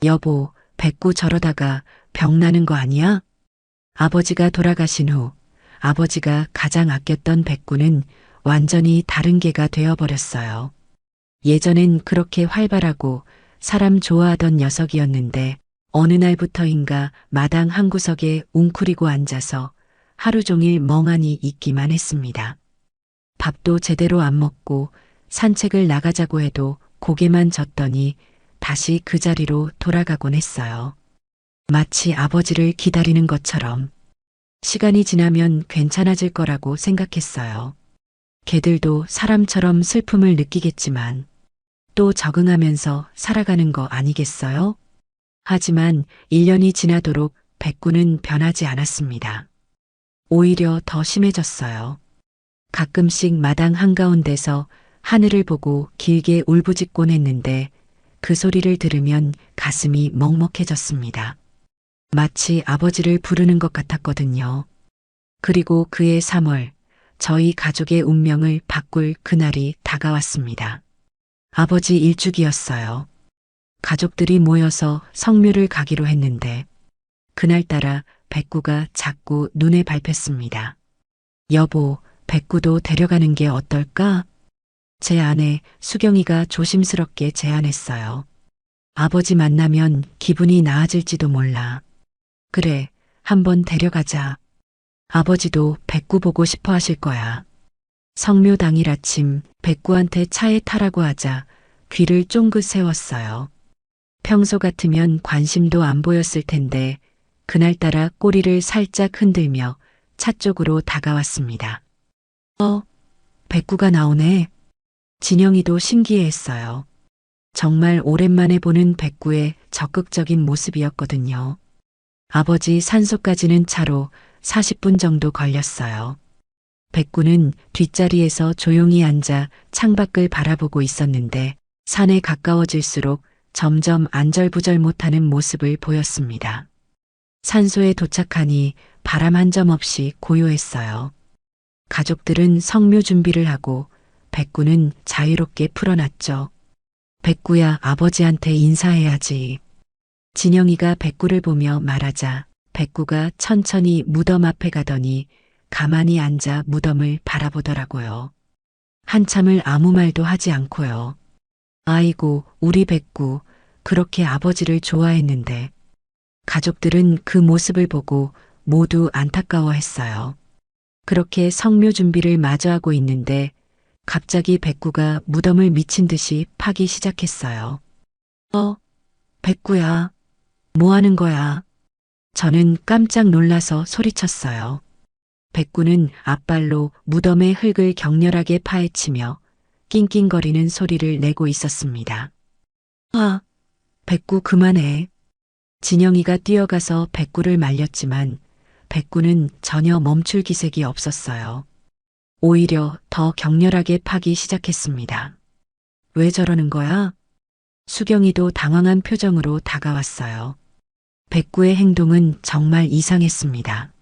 여보, 백구 저러다가 병 나는 거 아니야? 아버지가 돌아가신 후 아버지가 가장 아꼈던 백구는 완전히 다른 개가 되어버렸어요. 예전엔 그렇게 활발하고 사람 좋아하던 녀석이었는데 어느 날부터인가 마당 한 구석에 웅크리고 앉아서 하루 종일 멍하니 있기만 했습니다. 밥도 제대로 안 먹고 산책을 나가자고 해도 고개만 젓더니 다시 그 자리로 돌아가곤 했어요. 마치 아버지를 기다리는 것처럼. 시간이 지나면 괜찮아질 거라고 생각했어요. 개들도 사람처럼 슬픔을 느끼겠지만 또 적응하면서 살아가는 거 아니겠어요? 하지만 1년이 지나도록 백구는 변하지 않았습니다. 오히려 더 심해졌어요. 가끔씩 마당 한가운데서 하늘을 보고 길게 울부짖곤 했는데 그 소리를 들으면 가슴이 먹먹해졌습니다. 마치 아버지를 부르는 것 같았거든요. 그리고 그해 3월, 저희 가족의 운명을 바꿀 그날이 다가왔습니다. 아버지 일주기였어요. 가족들이 모여서 성묘를 가기로 했는데 그날따라 백구가 자꾸 눈에 밟혔습니다. 여보, 백구도 데려가는 게 어떨까? 제 아내 수경이가 조심스럽게 제안했어요. 아버지 만나면 기분이 나아질지도 몰라. 그래, 한번 데려가자. 아버지도 백구 보고 싶어 하실 거야. 성묘 당일 아침 백구한테 차에 타라고 하자 귀를 쫑긋 세웠어요. 평소 같으면 관심도 안 보였을 텐데 그날따라 꼬리를 살짝 흔들며 차 쪽으로 다가왔습니다. 백구가 나오네. 진영이도 신기해했어요. 정말 오랜만에 보는 백구의 적극적인 모습이었거든요. 아버지 산소까지는 차로 40분 정도 걸렸어요. 백구는 뒷자리에서 조용히 앉아 창밖을 바라보고 있었는데 산에 가까워질수록 점점 안절부절 못하는 모습을 보였습니다. 산소에 도착하니 바람 한 점 없이 고요했어요. 가족들은 성묘 준비를 하고 백구는 자유롭게 풀어놨죠. 백구야, 아버지한테 인사해야지. 진영이가 백구를 보며 말하자 백구가 천천히 무덤 앞에 가더니 가만히 앉아 무덤을 바라보더라고요. 한참을 아무 말도 하지 않고요. 아이고, 우리 백구, 그렇게 아버지를 좋아했는데. 가족들은 그 모습을 보고 모두 안타까워했어요. 그렇게 성묘 준비를 마저 하고 있는데 갑자기 백구가 무덤을 미친 듯이 파기 시작했어요. 백구야, 뭐 하는 거야? 저는 깜짝 놀라서 소리쳤어요. 백구는 앞발로 무덤의 흙을 격렬하게 파헤치며 낑낑거리는 소리를 내고 있었습니다. 백구 그만해. 진영이가 뛰어가서 백구를 말렸지만 백구는 전혀 멈출 기색이 없었어요. 오히려 더 격렬하게 파기 시작했습니다. 왜 저러는 거야? 수경이도 당황한 표정으로 다가왔어요. 백구의 행동은 정말 이상했습니다.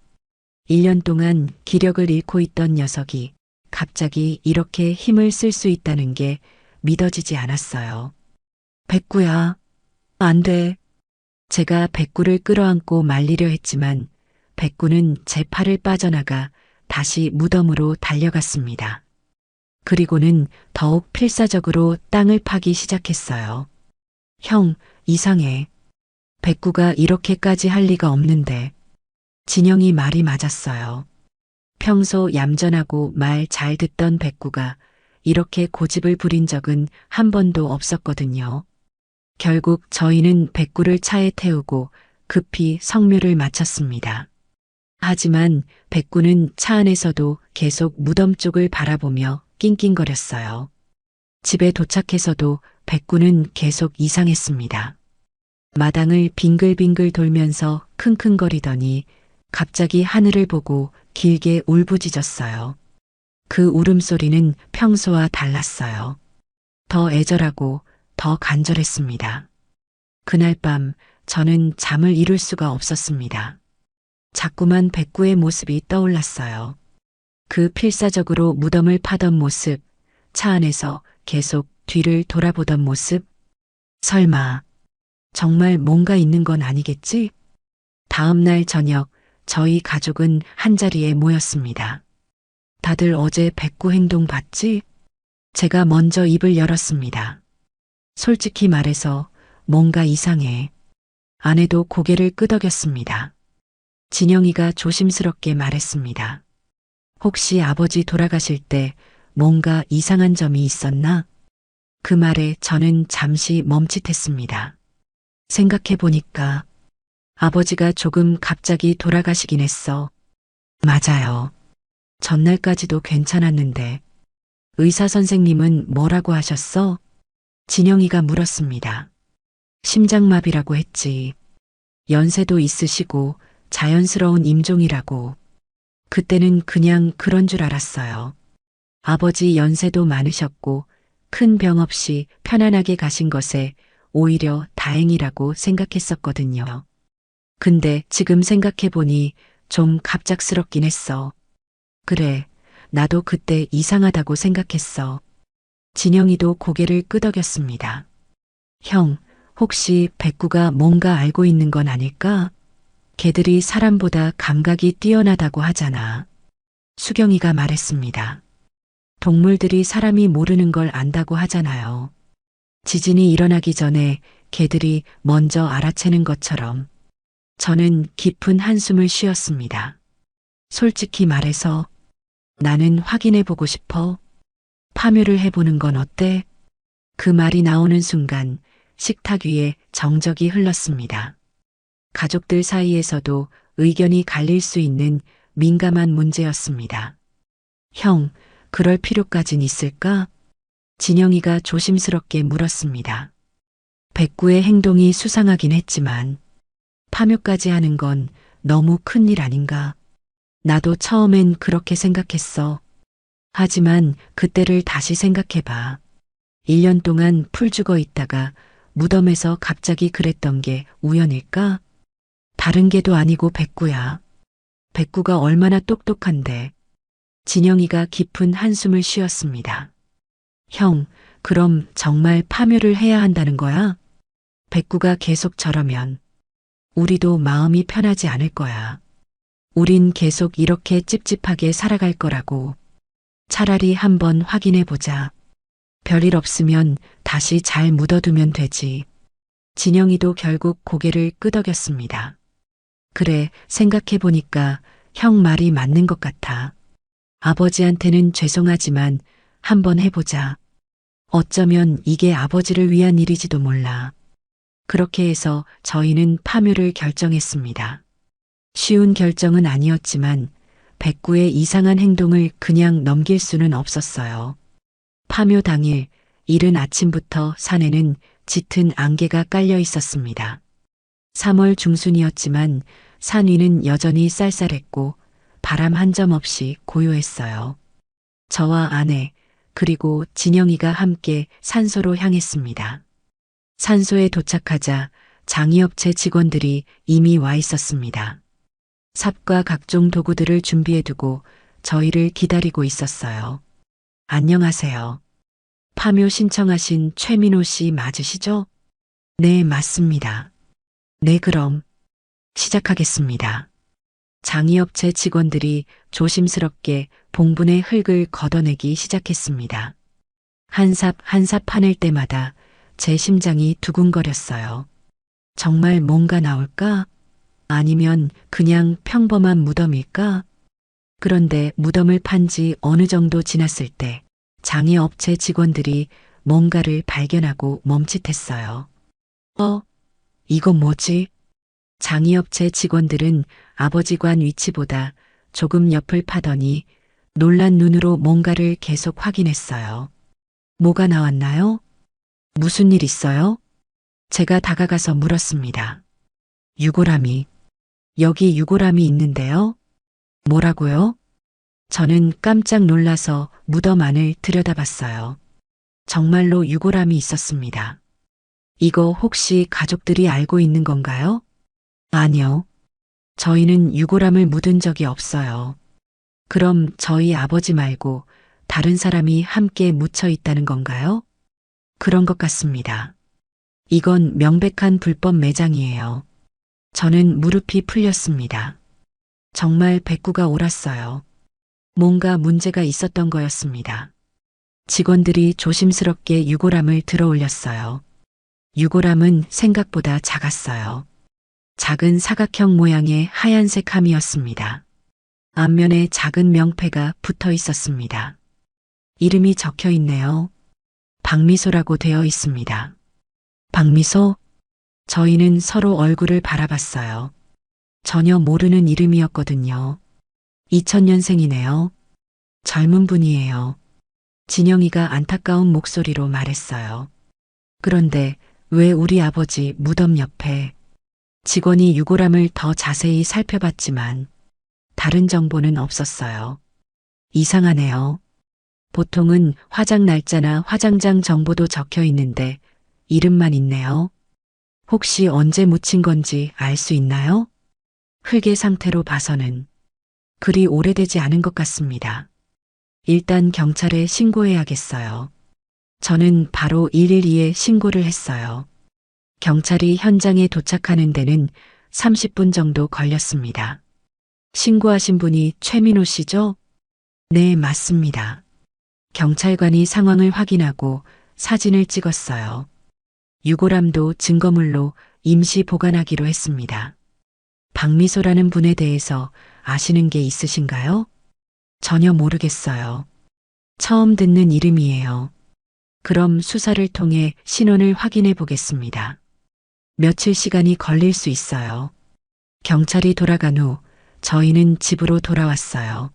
1년 동안 기력을 잃고 있던 녀석이 갑자기 이렇게 힘을 쓸 수 있다는 게 믿어지지 않았어요. 백구야, 안 돼. 제가 백구를 끌어안고 말리려 했지만 백구는 제 팔을 빠져나가 다시 무덤으로 달려갔습니다. 그리고는 더욱 필사적으로 땅을 파기 시작했어요. 형, 이상해. 백구가 이렇게까지 할 리가 없는데. 진영이 말이 맞았어요. 평소 얌전하고 말 잘 듣던 백구가 이렇게 고집을 부린 적은 한 번도 없었거든요. 결국 저희는 백구를 차에 태우고 급히 성묘를 마쳤습니다. 하지만 백구는 차 안에서도 계속 무덤 쪽을 바라보며 낑낑거렸어요. 집에 도착해서도 백구는 계속 이상했습니다. 마당을 빙글빙글 돌면서 킁킁거리더니 갑자기 하늘을 보고 길게 울부짖었어요. 그 울음소리는 평소와 달랐어요. 더 애절하고 더 간절했습니다. 그날 밤 저는 잠을 이룰 수가 없었습니다. 자꾸만 백구의 모습이 떠올랐어요. 그 필사적으로 무덤을 파던 모습, 차 안에서 계속 뒤를 돌아보던 모습. 설마 정말 뭔가 있는 건 아니겠지? 다음 날 저녁 저희 가족은 한자리에 모였습니다. 다들 어제 백구 행동 봤지? 제가 먼저 입을 열었습니다. 솔직히 말해서 뭔가 이상해. 아내도 고개를 끄덕였습니다. 진영이가 조심스럽게 말했습니다. 혹시 아버지 돌아가실 때 뭔가 이상한 점이 있었나? 그 말에 저는 잠시 멈칫했습니다. 생각해 보니까 아버지가 조금 갑자기 돌아가시긴 했어. 맞아요. 전날까지도 괜찮았는데 의사 선생님은 뭐라고 하셨어? 진영이가 물었습니다. 심장마비라고 했지. 연세도 있으시고 자연스러운 임종이라고. 그때는 그냥 그런 줄 알았어요. 아버지 연세도 많으셨고 큰 병 없이 편안하게 가신 것에 오히려 다행이라고 생각했었거든요. 근데 지금 생각해보니 좀 갑작스럽긴 했어. 그래, 나도 그때 이상하다고 생각했어. 진영이도 고개를 끄덕였습니다. 형, 혹시 백구가 뭔가 알고 있는 건 아닐까? 걔들이 사람보다 감각이 뛰어나다고 하잖아. 수경이가 말했습니다. 동물들이 사람이 모르는 걸 안다고 하잖아요. 지진이 일어나기 전에 개들이 먼저 알아채는 것처럼. 저는 깊은 한숨을 쉬었습니다. 솔직히 말해서 나는 확인해 보고 싶어. 파묘를 해보는 건 어때? 그 말이 나오는 순간 식탁 위에 정적이 흘렀습니다. 가족들 사이에서도 의견이 갈릴 수 있는 민감한 문제였습니다. 형, 그럴 필요까진 있을까? 진영이가 조심스럽게 물었습니다. 백구의 행동이 수상하긴 했지만 파묘까지 하는 건 너무 큰일 아닌가? 나도 처음엔 그렇게 생각했어. 하지만 그때를 다시 생각해봐. 1년 동안 풀 죽어 있다가 무덤에서 갑자기 그랬던 게 우연일까? 다른 게도 아니고 백구야. 백구가 얼마나 똑똑한데. 진영이가 깊은 한숨을 쉬었습니다. 형, 그럼 정말 파묘를 해야 한다는 거야? 백구가 계속 저러면 우리도 마음이 편하지 않을 거야. 우린 계속 이렇게 찝찝하게 살아갈 거라고. 차라리 한번 확인해 보자. 별일 없으면 다시 잘 묻어두면 되지. 진영이도 결국 고개를 끄덕였습니다. 그래, 생각해 보니까 형 말이 맞는 것 같아. 아버지한테는 죄송하지만 한번 해보자. 어쩌면 이게 아버지를 위한 일이지도 몰라. 그렇게 해서 저희는 파묘를 결정했습니다. 쉬운 결정은 아니었지만 백구의 이상한 행동을 그냥 넘길 수는 없었어요. 파묘 당일 이른 아침부터 산에는 짙은 안개가 깔려 있었습니다. 3월 중순이었지만 산 위는 여전히 쌀쌀했고 바람 한 점 없이 고요했어요. 저와 아내 그리고 진영이가 함께 산소로 향했습니다. 산소에 도착하자 장의업체 직원들이 이미 와 있었습니다. 삽과 각종 도구들을 준비해두고 저희를 기다리고 있었어요. 안녕하세요. 파묘 신청하신 최민호 씨 맞으시죠? 네, 맞습니다. 네, 그럼 시작하겠습니다. 장의업체 직원들이 조심스럽게 봉분의 흙을 걷어내기 시작했습니다. 한 삽 한 삽 파낼 때마다 제 심장이 두근거렸어요. 정말 뭔가 나올까? 아니면 그냥 평범한 무덤일까? 그런데 무덤을 판 지 어느 정도 지났을 때 장의업체 직원들이 뭔가를 발견하고 멈칫했어요. 이건 뭐지? 장의업체 직원들은 아버지 관 위치보다 조금 옆을 파더니 놀란 눈으로 뭔가를 계속 확인했어요. 뭐가 나왔나요? 무슨 일 있어요? 제가 다가가서 물었습니다. 유골함이. 여기 유골함이 있는데요? 뭐라고요? 저는 깜짝 놀라서 무덤 안을 들여다봤어요. 정말로 유골함이 있었습니다. 이거 혹시 가족들이 알고 있는 건가요? 아니요. 저희는 유골함을 묻은 적이 없어요. 그럼 저희 아버지 말고 다른 사람이 함께 묻혀 있다는 건가요? 그런 것 같습니다. 이건 명백한 불법 매장이에요. 저는 무릎이 풀렸습니다. 정말 백구가 옳았어요. 뭔가 문제가 있었던 거였습니다. 직원들이 조심스럽게 유골함을 들어 올렸어요. 유골함은 생각보다 작았어요. 작은 사각형 모양의 하얀색 함이었습니다. 앞면에 작은 명패가 붙어 있었습니다. 이름이 적혀 있네요. 박미소라고 되어 있습니다. 박미소? 저희는 서로 얼굴을 바라봤어요. 전혀 모르는 이름이었거든요. 2000년생이네요. 젊은 분이에요. 진영이가 안타까운 목소리로 말했어요. 그런데 왜 우리 아버지 무덤 옆에? 직원이 유골함을 더 자세히 살펴봤지만 다른 정보는 없었어요. 이상하네요. 보통은 화장 날짜나 화장장 정보도 적혀 있는데 이름만 있네요. 혹시 언제 묻힌 건지 알 수 있나요? 흙의 상태로 봐서는 그리 오래되지 않은 것 같습니다. 일단 경찰에 신고해야겠어요. 저는 바로 112에 신고를 했어요. 경찰이 현장에 도착하는 데는 30분 정도 걸렸습니다. 신고하신 분이 최민호 씨죠? 네, 맞습니다. 경찰관이 상황을 확인하고 사진을 찍었어요. 유골함도 증거물로 임시 보관하기로 했습니다. 박미소라는 분에 대해서 아시는 게 있으신가요? 전혀 모르겠어요. 처음 듣는 이름이에요. 그럼 수사를 통해 신원을 확인해 보겠습니다. 며칠 시간이 걸릴 수 있어요. 경찰이 돌아간 후 저희는 집으로 돌아왔어요.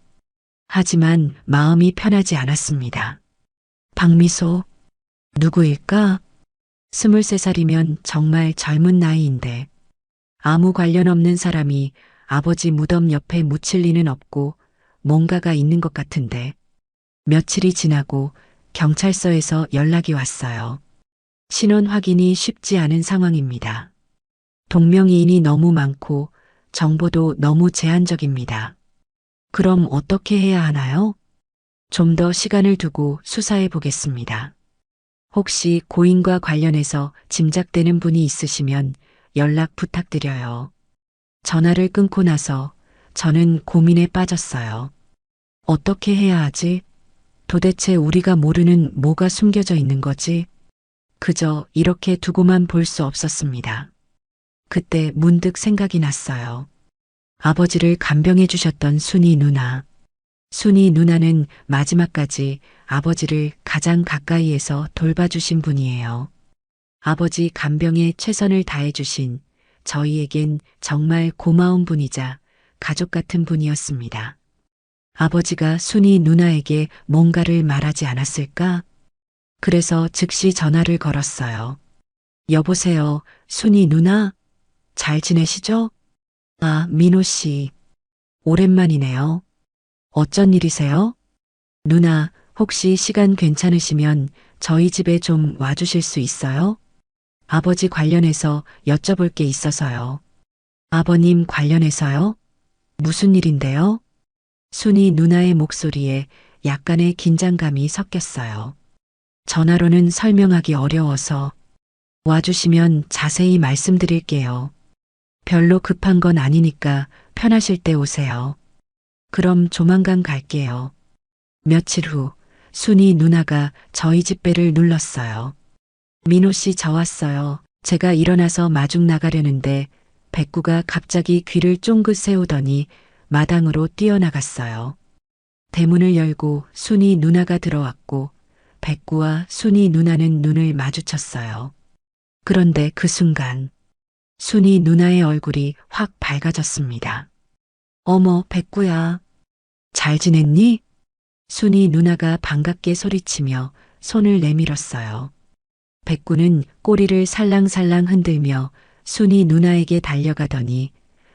하지만 마음이 편하지 않았습니다. 박미소, 누구일까? 23살이면 정말 젊은 나이인데 아무 관련 없는 사람이 아버지 무덤 옆에 묻힐 리는 없고 뭔가가 있는 것 같은데 며칠이 지나고 경찰서에서 연락이 왔어요. 신원 확인이 쉽지 않은 상황입니다. 동명이인이 너무 많고 정보도 너무 제한적입니다. 그럼 어떻게 해야 하나요? 좀 더 시간을 두고 수사해 보겠습니다. 혹시 고인과 관련해서 짐작되는 분이 있으시면 연락 부탁드려요. 전화를 끊고 나서 저는 고민에 빠졌어요. 어떻게 해야 하지? 도대체 우리가 모르는 뭐가 숨겨져 있는 거지? 그저 이렇게 두고만 볼 수 없었습니다. 그때 문득 생각이 났어요. 아버지를 간병해 주셨던 순이 누나. 순이 누나는 마지막까지 아버지를 가장 가까이에서 돌봐주신 분이에요. 아버지 간병에 최선을 다해주신 저희에겐 정말 고마운 분이자 가족 같은 분이었습니다. 아버지가 순이 누나에게 뭔가를 말하지 않았을까? 그래서 즉시 전화를 걸었어요. 여보세요, 순이 누나? 잘 지내시죠? 아, 민호 씨. 오랜만이네요. 어쩐 일이세요? 누나, 혹시 시간 괜찮으시면 저희 집에 좀 와주실 수 있어요? 아버지 관련해서 여쭤볼 게 있어서요. 아버님 관련해서요? 무슨 일인데요? 순이 누나의 목소리에 약간의 긴장감이 섞였어요. 전화로는 설명하기 어려워서 와주시면 자세히 말씀드릴게요. 별로 급한 건 아니니까 편하실 때 오세요. 그럼 조만간 갈게요. 며칠 후 순이 누나가 저희 집 배를 눌렀어요. 민호 씨 저 왔어요. 제가 일어나서 마중 나가려는데 백구가 갑자기 귀를 쫑긋 세우더니 마당으로 뛰어나갔어요. 대문을 열고 순이 누나가 들어왔고 백구와 순이 누나는 눈을 마주쳤어요. 그런데 그 순간 순이 누나의 얼굴이 확 밝아졌습니다. 어머, 백구야. 잘 지냈니? 순이 누나가 반갑게 소리치며 손을 내밀었어요. 백구는 꼬리를 살랑살랑 흔들며 순이 누나에게 달려가더니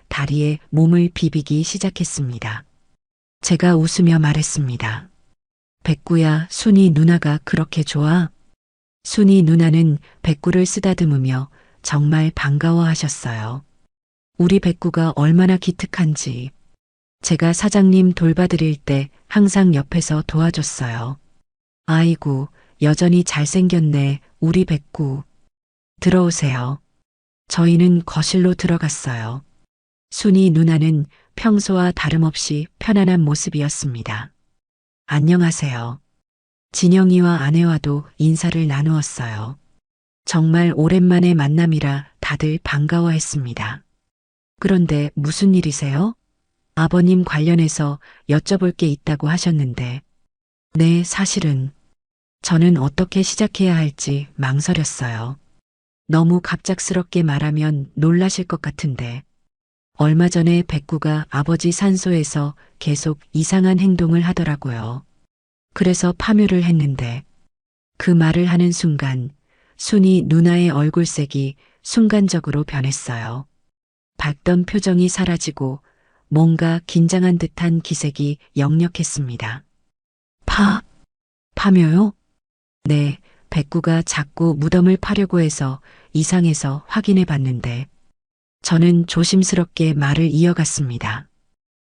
다리에 몸을 비비기 시작했습니다. 제가 웃으며 말했습니다. 백구야, 순이 누나가 그렇게 좋아? 순이 누나는 백구를 쓰다듬으며 정말 반가워하셨어요. 우리 백구가 얼마나 기특한지. 제가 사장님 돌봐드릴 때 항상 옆에서 도와줬어요. 아이고, 여전히 잘생겼네, 우리 백구. 들어오세요. 저희는 거실로 들어갔어요. 순이 누나는 평소와 다름없이 편안한 모습이었습니다. 안녕하세요. 진영이와 아내와도 인사를 나누었어요. 정말 오랜만에 만남이라 다들 반가워했습니다. 그런데 무슨 일이세요? 아버님 관련해서 여쭤볼 게 있다고 하셨는데. 네, 사실은 저는 어떻게 시작해야 할지 망설였어요. 너무 갑작스럽게 말하면 놀라실 것 같은데. 얼마 전에 백구가 아버지 산소에서 계속 이상한 행동을 하더라고요. 그래서 파묘를 했는데 그 말을 하는 순간 순이 누나의 얼굴색이 순간적으로 변했어요. 밝던 표정이 사라지고 뭔가 긴장한 듯한 기색이 역력했습니다. 파묘요? 네, 백구가 자꾸 무덤을 파려고 해서 이상해서 확인해 봤는데 저는 조심스럽게 말을 이어갔습니다.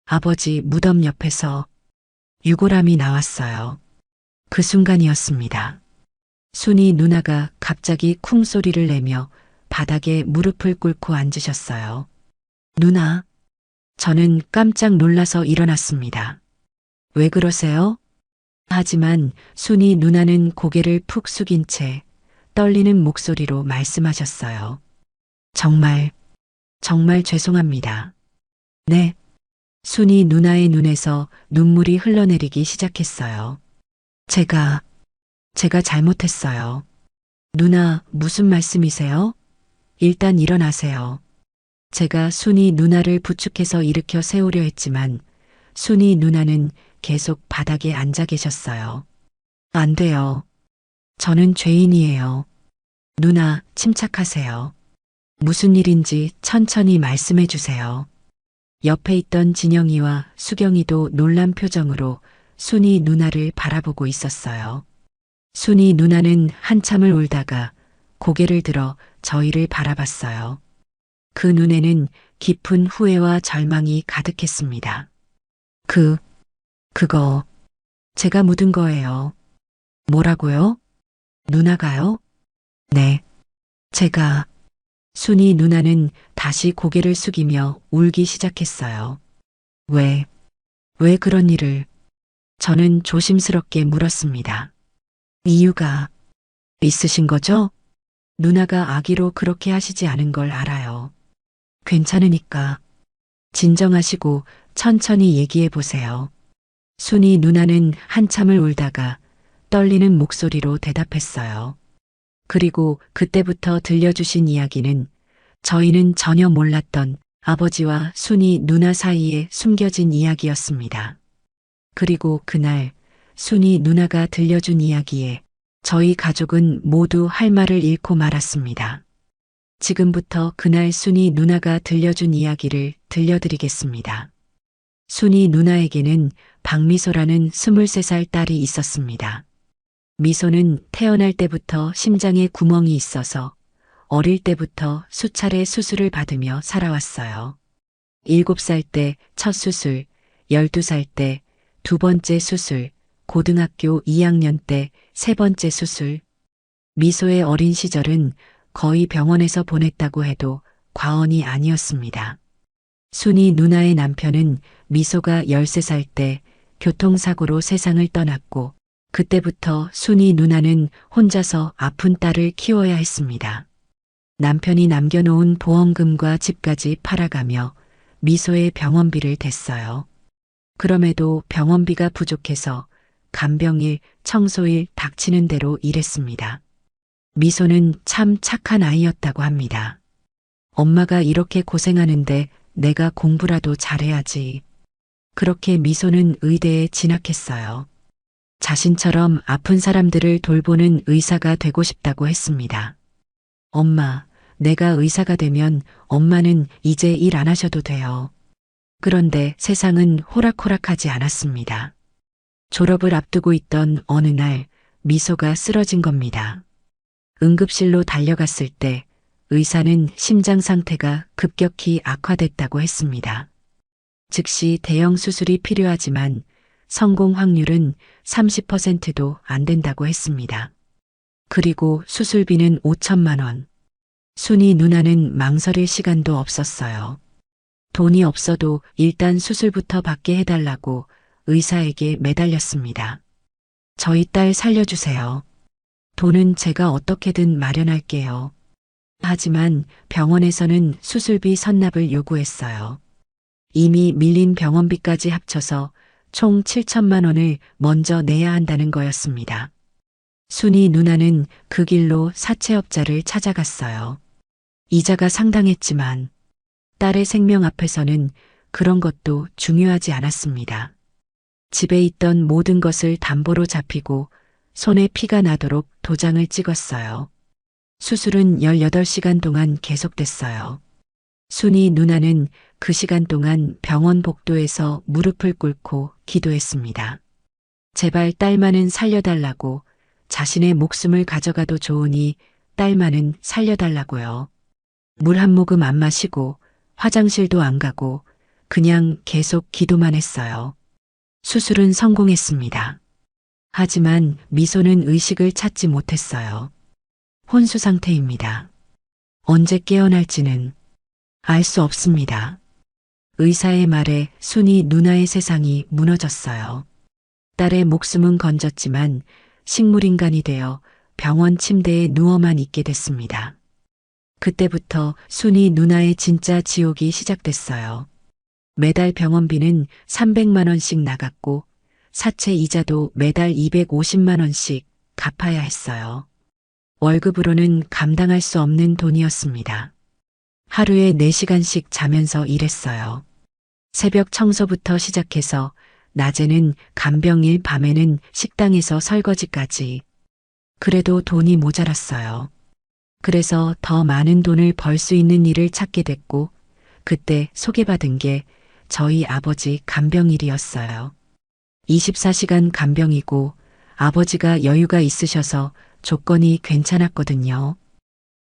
아버지 무덤 옆에서 유골함이 나왔어요. 그 순간이었습니다. 순이 누나가 갑자기 쿵 소리를 내며 바닥에 무릎을 꿇고 앉으셨어요. 누나, 저는 깜짝 놀라서 일어났습니다. 왜 그러세요? 하지만 순이 누나는 고개를 푹 숙인 채 떨리는 목소리로 말씀하셨어요. 정말 죄송합니다. 네. 순이 누나의 눈에서 눈물이 흘러내리기 시작했어요. 제가 잘못했어요. 누나, 무슨 말씀이세요? 일단 일어나세요. 제가 순이 누나를 부축해서 일으켜 세우려 했지만 순이 누나는 계속 바닥에 앉아 계셨어요. 안 돼요. 저는 죄인이에요. 누나, 침착하세요. 무슨 일인지 천천히 말씀해 주세요. 옆에 있던 진영이와 수경이도 놀란 표정으로 순이 누나를 바라보고 있었어요. 순이 누나는 한참을 울다가 고개를 들어 저희를 바라봤어요. 그 눈에는 깊은 후회와 절망이 가득했습니다. 그거 제가 묻은 거예요. 뭐라고요? 누나가요? 네, 제가. 순이 누나는 다시 고개를 숙이며 울기 시작했어요. 왜 그런 일을? 저는 조심스럽게 물었습니다. 이유가 있으신 거죠? 누나가 아기로 그렇게 하시지 않은 걸 알아요. 괜찮으니까 진정하시고 천천히 얘기해 보세요. 순이 누나는 한참을 울다가 떨리는 목소리로 대답했어요. 그리고 그때부터 들려주신 이야기는 저희는 전혀 몰랐던 아버지와 순이 누나 사이에 숨겨진 이야기였습니다. 그리고 그날 순이 누나가 들려준 이야기에 저희 가족은 모두 할 말을 잃고 말았습니다. 지금부터 그날 순이 누나가 들려준 이야기를 들려드리겠습니다. 순이 누나에게는 박미소라는 23살 딸이 있었습니다. 미소는 태어날 때부터 심장에 구멍이 있어서 어릴 때부터 수차례 수술을 받으며 살아왔어요. 7살 때 첫 수술, 12살 때 두 번째 수술, 고등학교 2학년 때 세 번째 수술. 미소의 어린 시절은 거의 병원에서 보냈다고 해도 과언이 아니었습니다. 순이 누나의 남편은 미소가 13살 때 교통사고로 세상을 떠났고 그때부터 순이 누나는 혼자서 아픈 딸을 키워야 했습니다. 남편이 남겨놓은 보험금과 집까지 팔아가며 미소의 병원비를 댔어요. 그럼에도 병원비가 부족해서 간병일, 청소일 닥치는 대로 일했습니다. 미소는 참 착한 아이였다고 합니다. 엄마가 이렇게 고생하는데 내가 공부라도 잘해야지. 그렇게 미소는 의대에 진학했어요. 자신처럼 아픈 사람들을 돌보는 의사가 되고 싶다고 했습니다. 엄마, 내가 의사가 되면 엄마는 이제 일 안 하셔도 돼요. 그런데 세상은 호락호락하지 않았습니다. 졸업을 앞두고 있던 어느 날 미소가 쓰러진 겁니다. 응급실로 달려갔을 때 의사는 심장 상태가 급격히 악화됐다고 했습니다. 즉시 대형 수술이 필요하지만 성공 확률은 30%도 안 된다고 했습니다. 그리고 수술비는 5천만 원. 순이 누나는 망설일 시간도 없었어요. 돈이 없어도 일단 수술부터 받게 해달라고 의사에게 매달렸습니다. 저희 딸 살려주세요. 돈은 제가 어떻게든 마련할게요. 하지만 병원에서는 수술비 선납을 요구했어요. 이미 밀린 병원비까지 합쳐서 총 7천만 원을 먼저 내야 한다는 거였습니다. 순이 누나는 그 길로 사채업자를 찾아갔어요. 이자가 상당했지만 딸의 생명 앞에서는 그런 것도 중요하지 않았습니다. 집에 있던 모든 것을 담보로 잡히고 손에 피가 나도록 도장을 찍었어요. 수술은 18시간 동안 계속됐어요. 순이 누나는 그 시간 동안 병원 복도에서 무릎을 꿇고 기도했습니다. 제발 딸만은 살려달라고, 자신의 목숨을 가져가도 좋으니 딸만은 살려달라고요. 물 한 모금 안 마시고 화장실도 안 가고 그냥 계속 기도만 했어요. 수술은 성공했습니다. 하지만 미소는 의식을 찾지 못했어요. 혼수 상태입니다. 언제 깨어날지는 알 수 없습니다. 의사의 말에 순이 누나의 세상이 무너졌어요. 딸의 목숨은 건졌지만 식물인간이 되어 병원 침대에 누워만 있게 됐습니다. 그때부터 순이 누나의 진짜 지옥이 시작됐어요. 매달 병원비는 300만 원씩 나갔고 사채 이자도 매달 250만 원씩 갚아야 했어요. 월급으로는 감당할 수 없는 돈이었습니다. 하루에 4시간씩 자면서 일했어요. 새벽 청소부터 시작해서 낮에는 간병일, 밤에는 식당에서 설거지까지. 그래도 돈이 모자랐어요. 그래서 더 많은 돈을 벌 수 있는 일을 찾게 됐고 그때 소개받은 게 저희 아버지 간병일이었어요. 24시간 간병이고 아버지가 여유가 있으셔서 조건이 괜찮았거든요.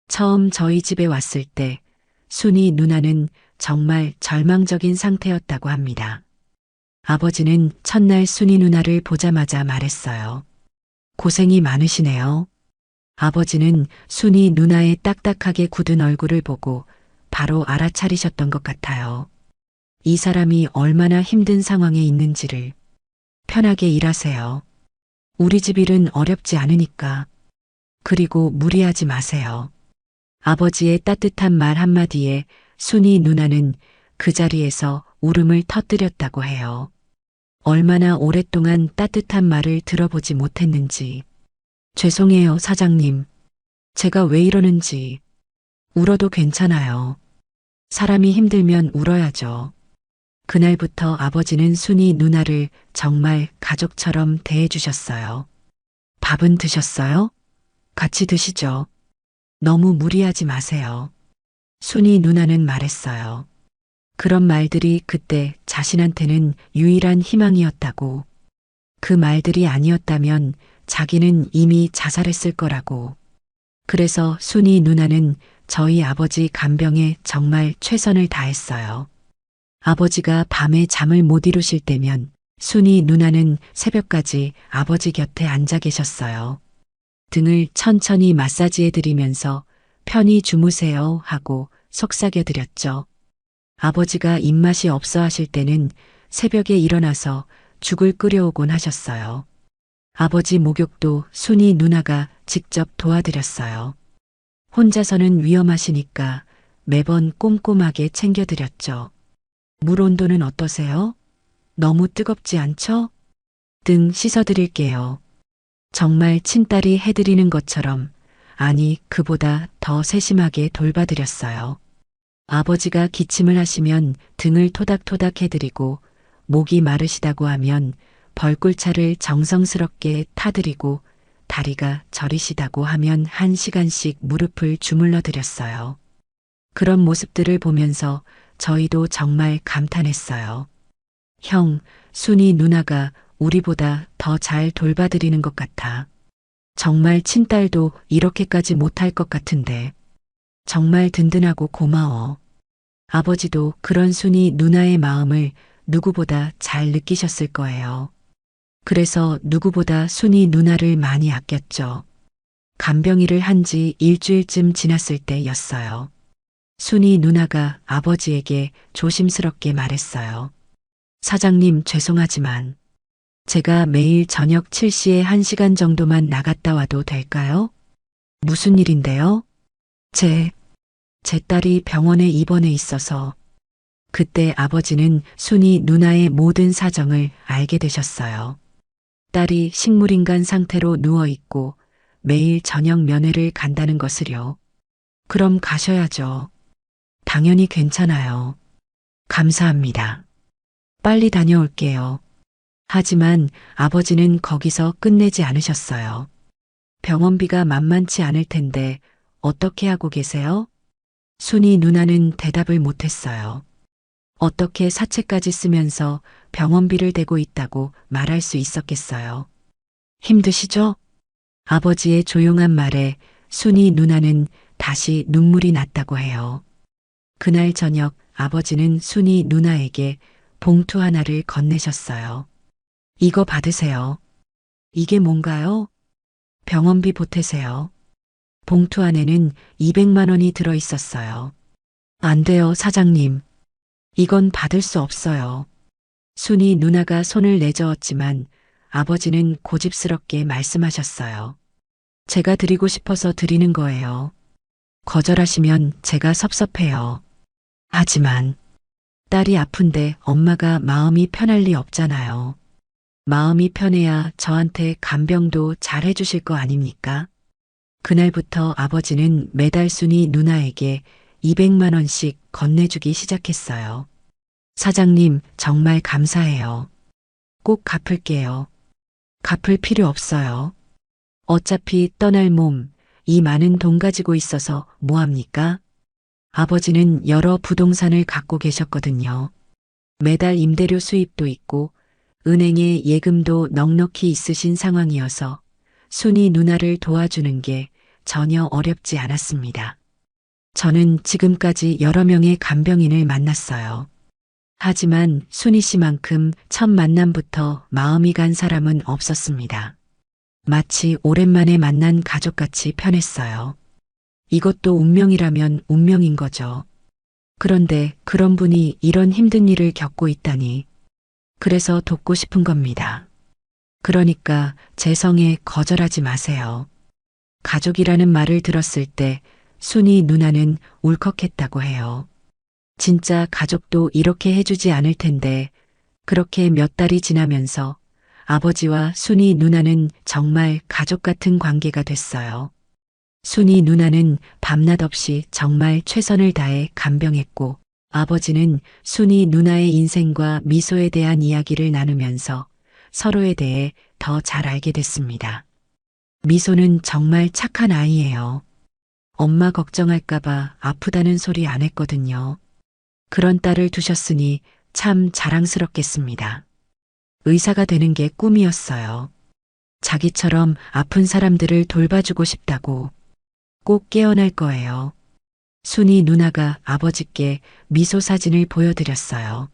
처음 저희 집에 왔을 때 순이 누나는 정말 절망적인 상태였다고 합니다. 아버지는 첫날 순이 누나를 보자마자 말했어요. 고생이 많으시네요. 아버지는 순이 누나의 딱딱하게 굳은 얼굴을 보고 바로 알아차리셨던 것 같아요. 이 사람이 얼마나 힘든 상황에 있는지를. 편하게 일하세요. 우리 집 일은 어렵지 않으니까. 그리고 무리하지 마세요. 아버지의 따뜻한 말 한마디에 순이 누나는 그 자리에서 울음을 터뜨렸다고 해요. 얼마나 오랫동안 따뜻한 말을 들어보지 못했는지. 죄송해요, 사장님. 제가 왜 이러는지. 울어도 괜찮아요. 사람이 힘들면 울어야죠. 그날부터 아버지는 순이 누나를 정말 가족처럼 대해주셨어요. 밥은 드셨어요? 같이 드시죠. 너무 무리하지 마세요. 순이 누나는 말했어요. 그런 말들이 그때 자신한테는 유일한 희망이었다고. 그 말들이 아니었다면 자기는 이미 자살했을 거라고. 그래서 순이 누나는 저희 아버지 간병에 정말 최선을 다했어요. 아버지가 밤에 잠을 못 이루실 때면 순이 누나는 새벽까지 아버지 곁에 앉아 계셨어요. 등을 천천히 마사지해 드리면서 편히 주무세요 하고 속삭여 드렸죠. 아버지가 입맛이 없어 하실 때는 새벽에 일어나서 죽을 끓여오곤 하셨어요. 아버지 목욕도 순이 누나가 직접 도와드렸어요. 혼자서는 위험하시니까 매번 꼼꼼하게 챙겨드렸죠. 물 온도는 어떠세요? 너무 뜨겁지 않죠? 등 씻어드릴게요. 정말 친딸이 해드리는 것처럼, 아니 그보다 더 세심하게 돌봐드렸어요. 아버지가 기침을 하시면 등을 토닥토닥 해드리고 목이 마르시다고 하면 벌꿀차를 정성스럽게 타드리고 다리가 저리시다고 하면 1시간씩 무릎을 주물러 드렸어요. 그런 모습들을 보면서 저희도 정말 감탄했어요. 형, 순이 누나가 우리보다 더 잘 돌봐드리는 것 같아. 정말 친딸도 이렇게까지 못할 것 같은데. 정말 든든하고 고마워. 아버지도 그런 순이 누나의 마음을 누구보다 잘 느끼셨을 거예요. 그래서 누구보다 순이 누나를 많이 아꼈죠. 간병인을 한 지 일주일쯤 지났을 때였어요. 순이 누나가 아버지에게 조심스럽게 말했어요. 사장님, 죄송하지만 제가 매일 저녁 7시에 1시간 정도만 나갔다 와도 될까요? 무슨 일인데요? 제 딸이 병원에 입원해 있어서. 그때 아버지는 순이 누나의 모든 사정을 알게 되셨어요. 딸이 식물인간 상태로 누워 있고 매일 저녁 면회를 간다는 것을요. 그럼 가셔야죠. 당연히 괜찮아요. 감사합니다. 빨리 다녀올게요. 하지만 아버지는 거기서 끝내지 않으셨어요. 병원비가 만만치 않을 텐데 어떻게 하고 계세요? 순이 누나는 대답을 못했어요. 어떻게 사채까지 쓰면서 병원비를 대고 있다고 말할 수 있었겠어요. 힘드시죠? 아버지의 조용한 말에 순이 누나는 다시 눈물이 났다고 해요. 그날 저녁 아버지는 순이 누나에게 봉투 하나를 건네셨어요. 이거 받으세요. 이게 뭔가요? 병원비 보태세요. 봉투 안에는 200만 원이 들어 있었어요. 안 돼요, 사장님. 이건 받을 수 없어요. 순이 누나가 손을 내저었지만 아버지는 고집스럽게 말씀하셨어요. 제가 드리고 싶어서 드리는 거예요. 거절하시면 제가 섭섭해요. 하지만 딸이 아픈데 엄마가 마음이 편할 리 없잖아요. 마음이 편해야 저한테 간병도 잘 해주실 거 아닙니까? 그날부터 아버지는 매달 순이 누나에게 200만 원씩 건네주기 시작했어요. 사장님, 정말 감사해요. 꼭 갚을게요. 갚을 필요 없어요. 어차피 떠날 몸, 이 많은 돈 가지고 있어서 뭐합니까? 아버지는 여러 부동산을 갖고 계셨거든요. 매달 임대료 수입도 있고 은행에 예금도 넉넉히 있으신 상황이어서 순이 누나를 도와주는 게 전혀 어렵지 않았습니다. 저는 지금까지 여러 명의 간병인을 만났어요. 하지만 순이 씨만큼 첫 만남부터 마음이 간 사람은 없었습니다. 마치 오랜만에 만난 가족같이 편했어요. 이것도 운명이라면 운명인 거죠. 그런데 그런 분이 이런 힘든 일을 겪고 있다니. 그래서 돕고 싶은 겁니다. 그러니까 제 성에 거절하지 마세요. 가족이라는 말을 들었을 때 순이 누나는 울컥했다고 해요. 진짜 가족도 이렇게 해주지 않을 텐데 그렇게 몇 달이 지나면서 아버지와 순이 누나는 정말 가족 같은 관계가 됐어요. 순이 누나는 밤낮 없이 정말 최선을 다해 간병했고 아버지는 순이 누나의 인생과 미소에 대한 이야기를 나누면서 서로에 대해 더 잘 알게 됐습니다. 미소는 정말 착한 아이예요. 엄마 걱정할까봐 아프다는 소리 안 했거든요. 그런 딸을 두셨으니 참 자랑스럽겠습니다. 의사가 되는 게 꿈이었어요. 자기처럼 아픈 사람들을 돌봐주고 싶다고. 꼭 깨어날 거예요. 순이 누나가 아버지께 미소 사진을 보여드렸어요.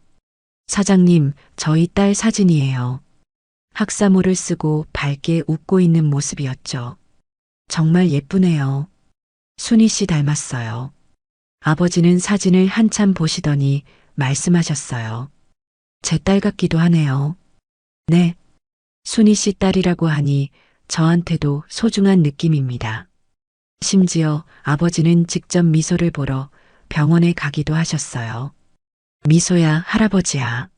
사장님, 저희 딸 사진이에요. 학사모를 쓰고 밝게 웃고 있는 모습이었죠. 정말 예쁘네요. 순이 씨 닮았어요. 아버지는 사진을 한참 보시더니 말씀하셨어요. 제 딸 같기도 하네요. 네. 순이 씨 딸이라고 하니 저한테도 소중한 느낌입니다. 심지어 아버지는 직접 미소를 보러 병원에 가기도 하셨어요. 미소야, 할아버지야.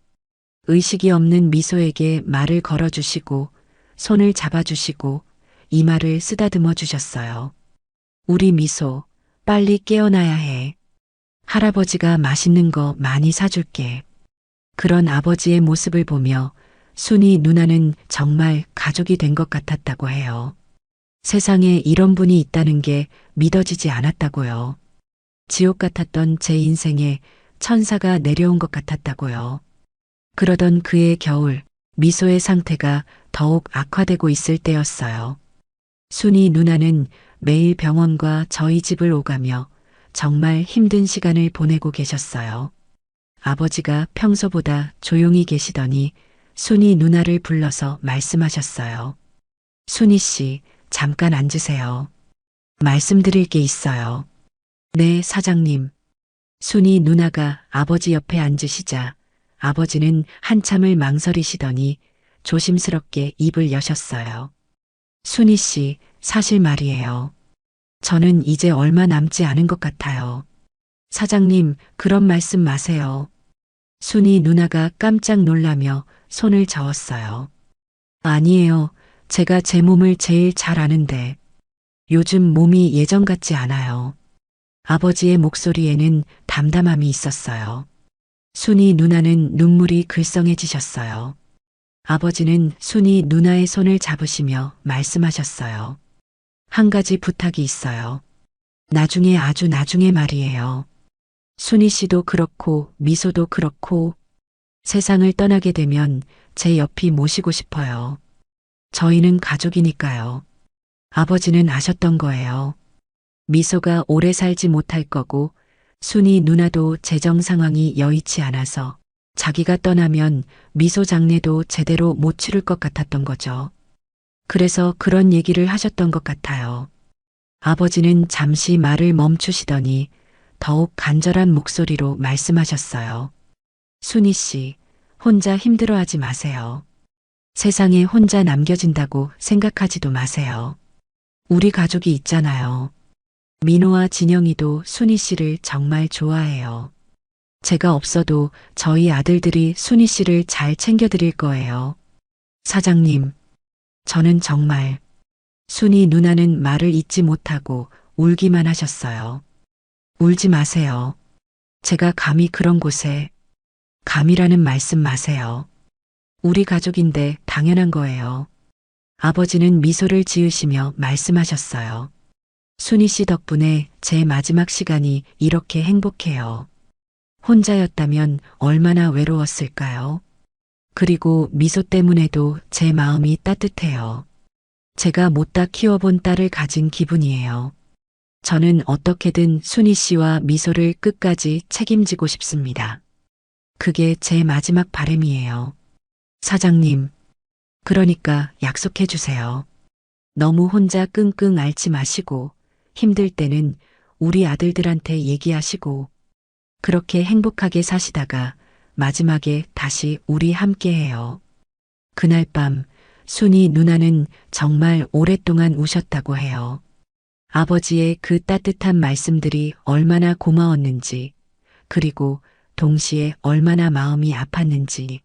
의식이 없는 미소에게 말을 걸어주시고 손을 잡아주시고 이마를 쓰다듬어 주셨어요. 우리 미소, 빨리 깨어나야 해. 할아버지가 맛있는 거 많이 사줄게. 그런 아버지의 모습을 보며 순이 누나는 정말 가족이 된 것 같았다고 해요. 세상에 이런 분이 있다는 게 믿어지지 않았다고요. 지옥 같았던 제 인생에 천사가 내려온 것 같았다고요. 그러던 그의 겨울, 미소의 상태가 더욱 악화되고 있을 때였어요. 순이 누나는 매일 병원과 저희 집을 오가며 정말 힘든 시간을 보내고 계셨어요. 아버지가 평소보다 조용히 계시더니 순이 누나를 불러서 말씀하셨어요. 순이 씨, 잠깐 앉으세요. 말씀드릴 게 있어요. 네, 사장님. 순이 누나가 아버지 옆에 앉으시자 아버지는 한참을 망설이시더니 조심스럽게 입을 여셨어요. 순이 씨, 사실 말이에요. 저는 이제 얼마 남지 않은 것 같아요. 사장님, 그런 말씀 마세요. 순이 누나가 깜짝 놀라며 손을 저었어요. 아니에요. 제가 제 몸을 제일 잘 아는데 요즘 몸이 예전 같지 않아요. 아버지의 목소리에는 담담함이 있었어요. 순이 누나는 눈물이 글썽해지셨어요. 아버지는 순이 누나의 손을 잡으시며 말씀하셨어요. 한 가지 부탁이 있어요. 나중에 아주 나중에 말이에요. 순이 씨도 그렇고 미소도 그렇고 세상을 떠나게 되면 제 옆이 모시고 싶어요. 저희는 가족이니까요. 아버지는 아셨던 거예요. 미소가 오래 살지 못할 거고 순이 누나도 재정 상황이 여의치 않아서 자기가 떠나면 미소 장례도 제대로 못 치를 것 같았던 거죠. 그래서 그런 얘기를 하셨던 것 같아요. 아버지는 잠시 말을 멈추시더니 더욱 간절한 목소리로 말씀하셨어요. 순이 씨, 혼자 힘들어하지 마세요. 세상에 혼자 남겨진다고 생각하지도 마세요. 우리 가족이 있잖아요. 민호와 진영이도 순이 씨를 정말 좋아해요. 제가 없어도 저희 아들들이 순이 씨를 잘 챙겨드릴 거예요. 사장님, 저는 정말 순이 누나는 말을 잇지 못하고 울기만 하셨어요. 울지 마세요. 제가 감히 그런 곳에 감이라는 말씀 마세요. 우리 가족인데 당연한 거예요. 아버지는 미소를 지으시며 말씀하셨어요. 순이 씨 덕분에 제 마지막 시간이 이렇게 행복해요. 혼자였다면 얼마나 외로웠을까요? 그리고 미소 때문에도 제 마음이 따뜻해요. 제가 못다 키워본 딸을 가진 기분이에요. 저는 어떻게든 순이 씨와 미소를 끝까지 책임지고 싶습니다. 그게 제 마지막 바람이에요. 사장님, 그러니까 약속해 주세요. 너무 혼자 끙끙 앓지 마시고 힘들 때는 우리 아들들한테 얘기하시고 그렇게 행복하게 사시다가 마지막에 다시 우리 함께 해요. 그날 밤 순이 누나는 정말 오랫동안 우셨다고 해요. 아버지의 그 따뜻한 말씀들이 얼마나 고마웠는지, 그리고 동시에 얼마나 마음이 아팠는지.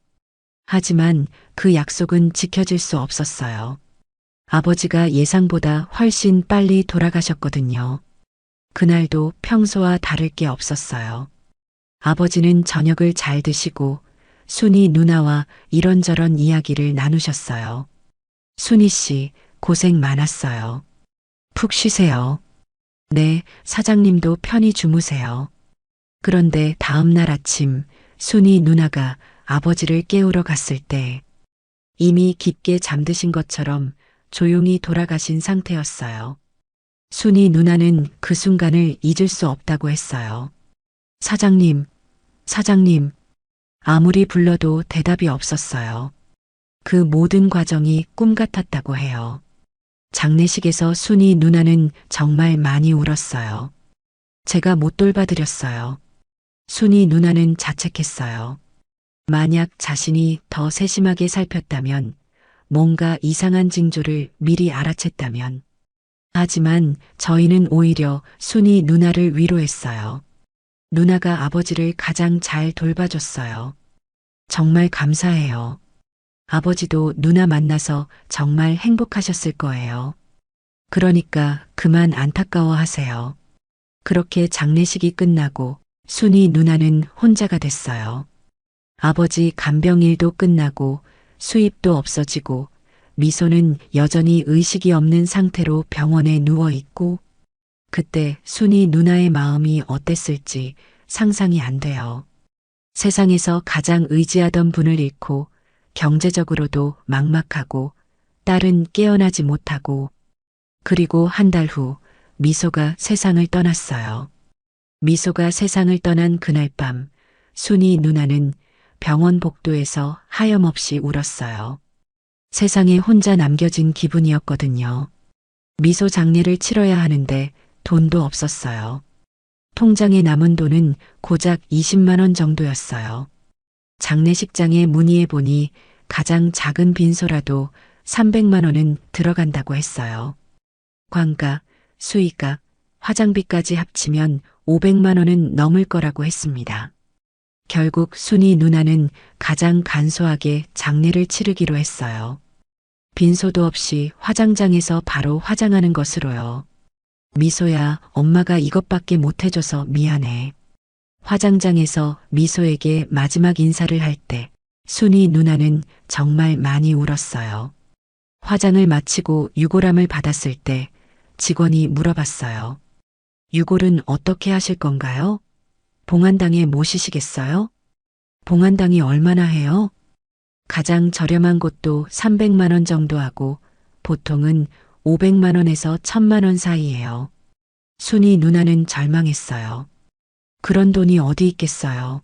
하지만 그 약속은 지켜질 수 없었어요. 아버지가 예상보다 훨씬 빨리 돌아가셨거든요. 그날도 평소와 다를 게 없었어요. 아버지는 저녁을 잘 드시고 순이 누나와 이런저런 이야기를 나누셨어요. 순이 씨, 고생 많았어요. 푹 쉬세요. 네, 사장님도 편히 주무세요. 그런데 다음 날 아침 순이 누나가 아버지를 깨우러 갔을 때 이미 깊게 잠드신 것처럼 조용히 돌아가신 상태였어요. 순이 누나는 그 순간을 잊을 수 없다고 했어요. 사장님, 사장님. 아무리 불러도 대답이 없었어요. 그 모든 과정이 꿈 같았다고 해요. 장례식에서 순이 누나는 정말 많이 울었어요. 제가 못 돌봐드렸어요. 순이 누나는 자책했어요. 만약 자신이 더 세심하게 살폈다면, 뭔가 이상한 징조를 미리 알아챘다면. 하지만 저희는 오히려 순이 누나를 위로했어요. 누나가 아버지를 가장 잘 돌봐줬어요. 정말 감사해요. 아버지도 누나 만나서 정말 행복하셨을 거예요. 그러니까 그만 안타까워하세요. 그렇게 장례식이 끝나고 순이 누나는 혼자가 됐어요. 아버지 간병일도 끝나고 수입도 없어지고 미소는 여전히 의식이 없는 상태로 병원에 누워 있고 그때 순이 누나의 마음이 어땠을지 상상이 안 돼요. 세상에서 가장 의지하던 분을 잃고 경제적으로도 막막하고 딸은 깨어나지 못하고 그리고 한 달 후 미소가 세상을 떠났어요. 미소가 세상을 떠난 그날 밤 순이 누나는 병원 복도에서 하염없이 울었어요. 세상에 혼자 남겨진 기분이었거든요. 미소 장례를 치러야 하는데 돈도 없었어요. 통장에 남은 돈은 고작 20만 원 정도였어요. 장례식장에 문의해 보니 가장 작은 빈소라도 300만 원은 들어간다고 했어요. 관가, 수의가, 화장비까지 합치면 500만 원은 넘을 거라고 했습니다. 결국 순이 누나는 가장 간소하게 장례를 치르기로 했어요. 빈소도 없이 화장장에서 바로 화장하는 것으로요. 미소야, 엄마가 이것밖에 못 해줘서 미안해. 화장장에서 미소에게 마지막 인사를 할 때 순이 누나는 정말 많이 울었어요. 화장을 마치고 유골함을 받았을 때 직원이 물어봤어요. 유골은 어떻게 하실 건가요? 봉안당에 모시시겠어요? 봉안당이 얼마나 해요? 가장 저렴한 곳도 300만 원 정도 하고 보통은 500만 원에서 1000만 원 사이예요. 순이 누나는 절망했어요. 그런 돈이 어디 있겠어요?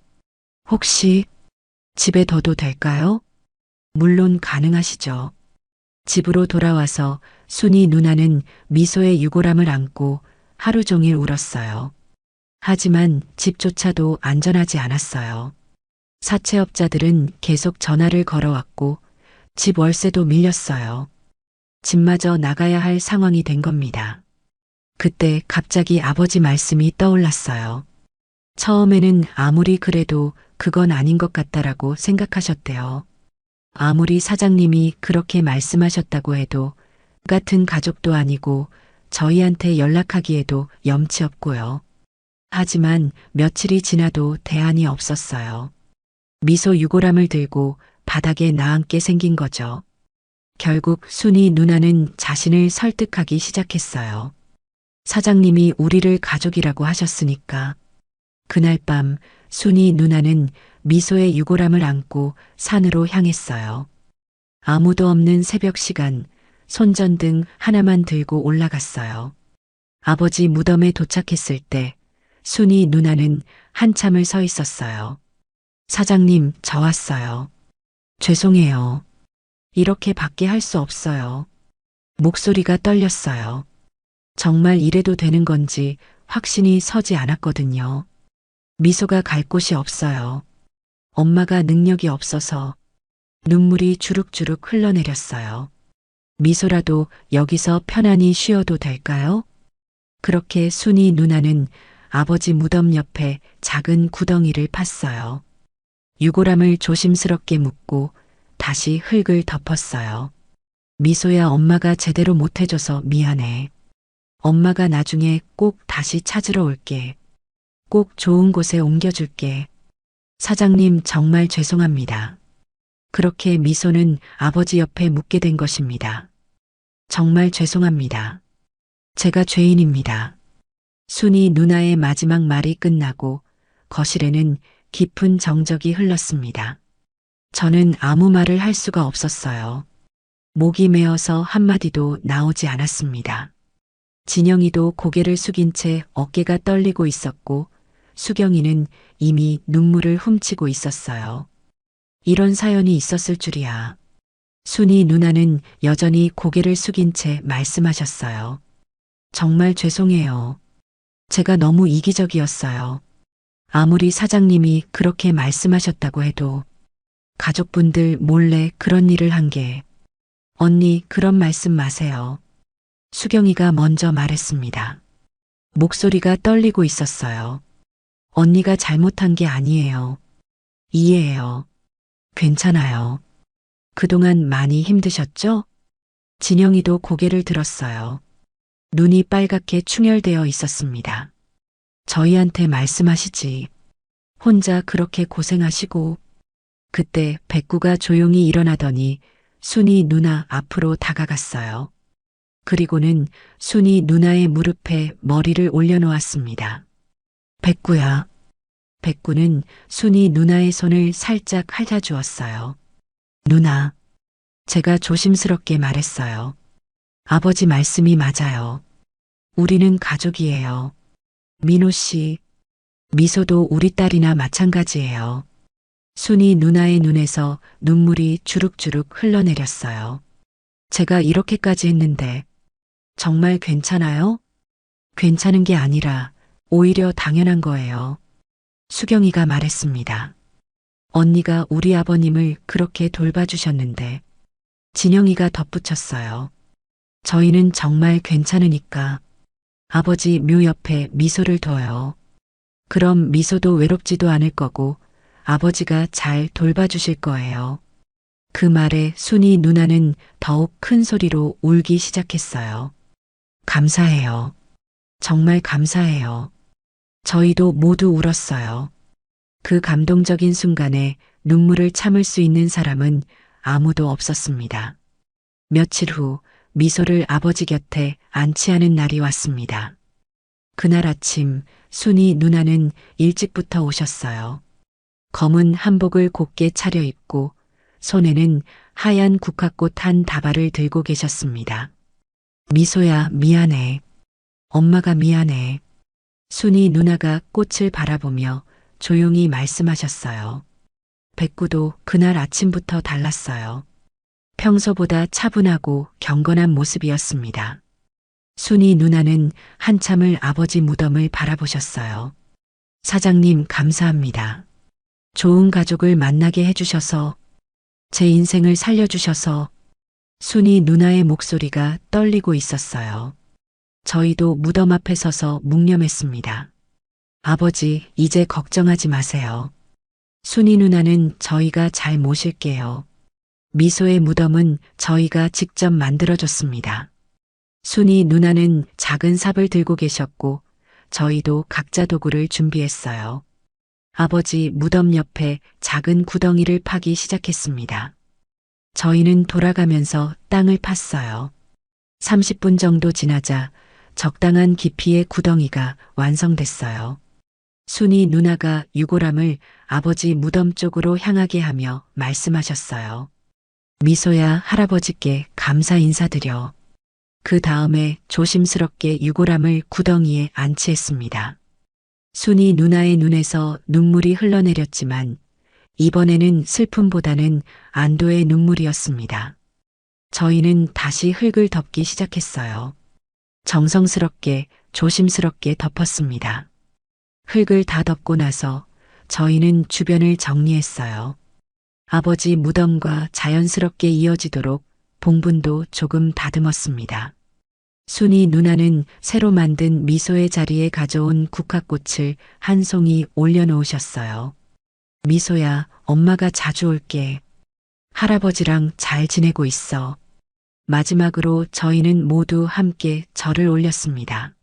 혹시 집에 둬도 될까요? 물론 가능하시죠. 집으로 돌아와서 순이 누나는 미소의 유골함을 안고 하루 종일 울었어요. 하지만 집조차도 안전하지 않았어요. 사채업자들은 계속 전화를 걸어왔고 집 월세도 밀렸어요. 집마저 나가야 할 상황이 된 겁니다. 그때 갑자기 아버지 말씀이 떠올랐어요. 처음에는 아무리 그래도 그건 아닌 것 같다라고 생각하셨대요. 아무리 사장님이 그렇게 말씀하셨다고 해도 같은 가족도 아니고 저희한테 연락하기에도 염치 없고요. 하지만 며칠이 지나도 대안이 없었어요. 미소 유골함을 들고 바닥에 나앉게 생긴 거죠. 결국 순이 누나는 자신을 설득하기 시작했어요. 사장님이 우리를 가족이라고 하셨으니까. 그날 밤 순이 누나는 미소의 유골함을 안고 산으로 향했어요. 아무도 없는 새벽 시간, 손전등 하나만 들고 올라갔어요. 아버지 무덤에 도착했을 때 순이 누나는 한참을 서 있었어요. 사장님, 저 왔어요. 죄송해요. 이렇게 밖에 할 수 없어요. 목소리가 떨렸어요. 정말 이래도 되는 건지 확신이 서지 않았거든요. 미소가 갈 곳이 없어요. 엄마가 능력이 없어서 눈물이 주룩주룩 흘러내렸어요. 미소라도 여기서 편안히 쉬어도 될까요? 그렇게 순이 누나는 아버지 무덤 옆에 작은 구덩이를 팠어요. 유골함을 조심스럽게 묶고 다시 흙을 덮었어요. 미소야, 엄마가 제대로 못해줘서 미안해. 엄마가 나중에 꼭 다시 찾으러 올게. 꼭 좋은 곳에 옮겨줄게. 사장님, 정말 죄송합니다. 그렇게 미소는 아버지 옆에 묻게 된 것입니다. 정말 죄송합니다. 제가 죄인입니다. 순이 누나의 마지막 말이 끝나고 거실에는 깊은 정적이 흘렀습니다. 저는 아무 말을 할 수가 없었어요. 목이 메어서 한마디도 나오지 않았습니다. 진영이도 고개를 숙인 채 어깨가 떨리고 있었고 수경이는 이미 눈물을 훔치고 있었어요. 이런 사연이 있었을 줄이야. 순이 누나는 여전히 고개를 숙인 채 말씀하셨어요. 정말 죄송해요. 제가 너무 이기적이었어요. 아무리 사장님이 그렇게 말씀하셨다고 해도 가족분들 몰래 그런 일을 한 게. 언니, 그런 말씀 마세요. 수경이가 먼저 말했습니다. 목소리가 떨리고 있었어요. 언니가 잘못한 게 아니에요. 이해해요. 괜찮아요. 그동안 많이 힘드셨죠? 진영이도 고개를 들었어요. 눈이 빨갛게 충혈되어 있었습니다. 저희한테 말씀하시지. 혼자 그렇게 고생하시고. 그때 백구가 조용히 일어나더니 순이 누나 앞으로 다가갔어요. 그리고는 순이 누나의 무릎에 머리를 올려놓았습니다. 백구야. 백구는 순이 누나의 손을 살짝 핥아주었어요. 누나. 제가 조심스럽게 말했어요. 아버지 말씀이 맞아요. 우리는 가족이에요. 민호 씨. 미소도 우리 딸이나 마찬가지예요. 순이 누나의 눈에서 눈물이 주룩주룩 흘러내렸어요. 제가 이렇게까지 했는데 정말 괜찮아요? 괜찮은 게 아니라 오히려 당연한 거예요. 수경이가 말했습니다. 언니가 우리 아버님을 그렇게 돌봐주셨는데 진영이가 덧붙였어요. 저희는 정말 괜찮으니까 아버지 묘 옆에 미소를 둬요. 그럼 미소도 외롭지도 않을 거고 아버지가 잘 돌봐주실 거예요. 그 말에 순이 누나는 더욱 큰 소리로 울기 시작했어요. 감사해요. 정말 감사해요. 저희도 모두 울었어요. 그 감동적인 순간에 눈물을 참을 수 있는 사람은 아무도 없었습니다. 며칠 후 미소를 아버지 곁에 안치하는 날이 왔습니다. 그날 아침 순이 누나는 일찍부터 오셨어요. 검은 한복을 곱게 차려입고 손에는 하얀 국화꽃 한 다발을 들고 계셨습니다. 미소야, 미안해. 엄마가 미안해. 순이 누나가 꽃을 바라보며 조용히 말씀하셨어요. 백구도 그날 아침부터 달랐어요. 평소보다 차분하고 경건한 모습이었습니다. 순이 누나는 한참을 아버지 무덤을 바라보셨어요. 사장님, 감사합니다. 좋은 가족을 만나게 해주셔서, 제 인생을 살려주셔서, 순이 누나의 목소리가 떨리고 있었어요. 저희도 무덤 앞에 서서 묵념했습니다. 아버지, 이제 걱정하지 마세요. 순이 누나는 저희가 잘 모실게요. 미소의 무덤은 저희가 직접 만들어줬습니다. 순이 누나는 작은 삽을 들고 계셨고 저희도 각자 도구를 준비했어요. 아버지 무덤 옆에 작은 구덩이를 파기 시작했습니다. 저희는 돌아가면서 땅을 팠어요. 30분 정도 지나자 적당한 깊이의 구덩이가 완성됐어요. 순이 누나가 유골함을 아버지 무덤 쪽으로 향하게 하며 말씀하셨어요. 미소야, 할아버지께 감사 인사드려. 그 다음에 조심스럽게 유골함을 구덩이에 안치했습니다. 순이 누나의 눈에서 눈물이 흘러내렸지만 이번에는 슬픔보다는 안도의 눈물이었습니다. 저희는 다시 흙을 덮기 시작했어요. 정성스럽게 조심스럽게 덮었습니다. 흙을 다 덮고 나서 저희는 주변을 정리했어요. 아버지 무덤과 자연스럽게 이어지도록 봉분도 조금 다듬었습니다. 순이 누나는 새로 만든 미소의 자리에 가져온 국화꽃을 한 송이 올려놓으셨어요. 미소야, 엄마가 자주 올게. 할아버지랑 잘 지내고 있어. 마지막으로 저희는 모두 함께 절을 올렸습니다.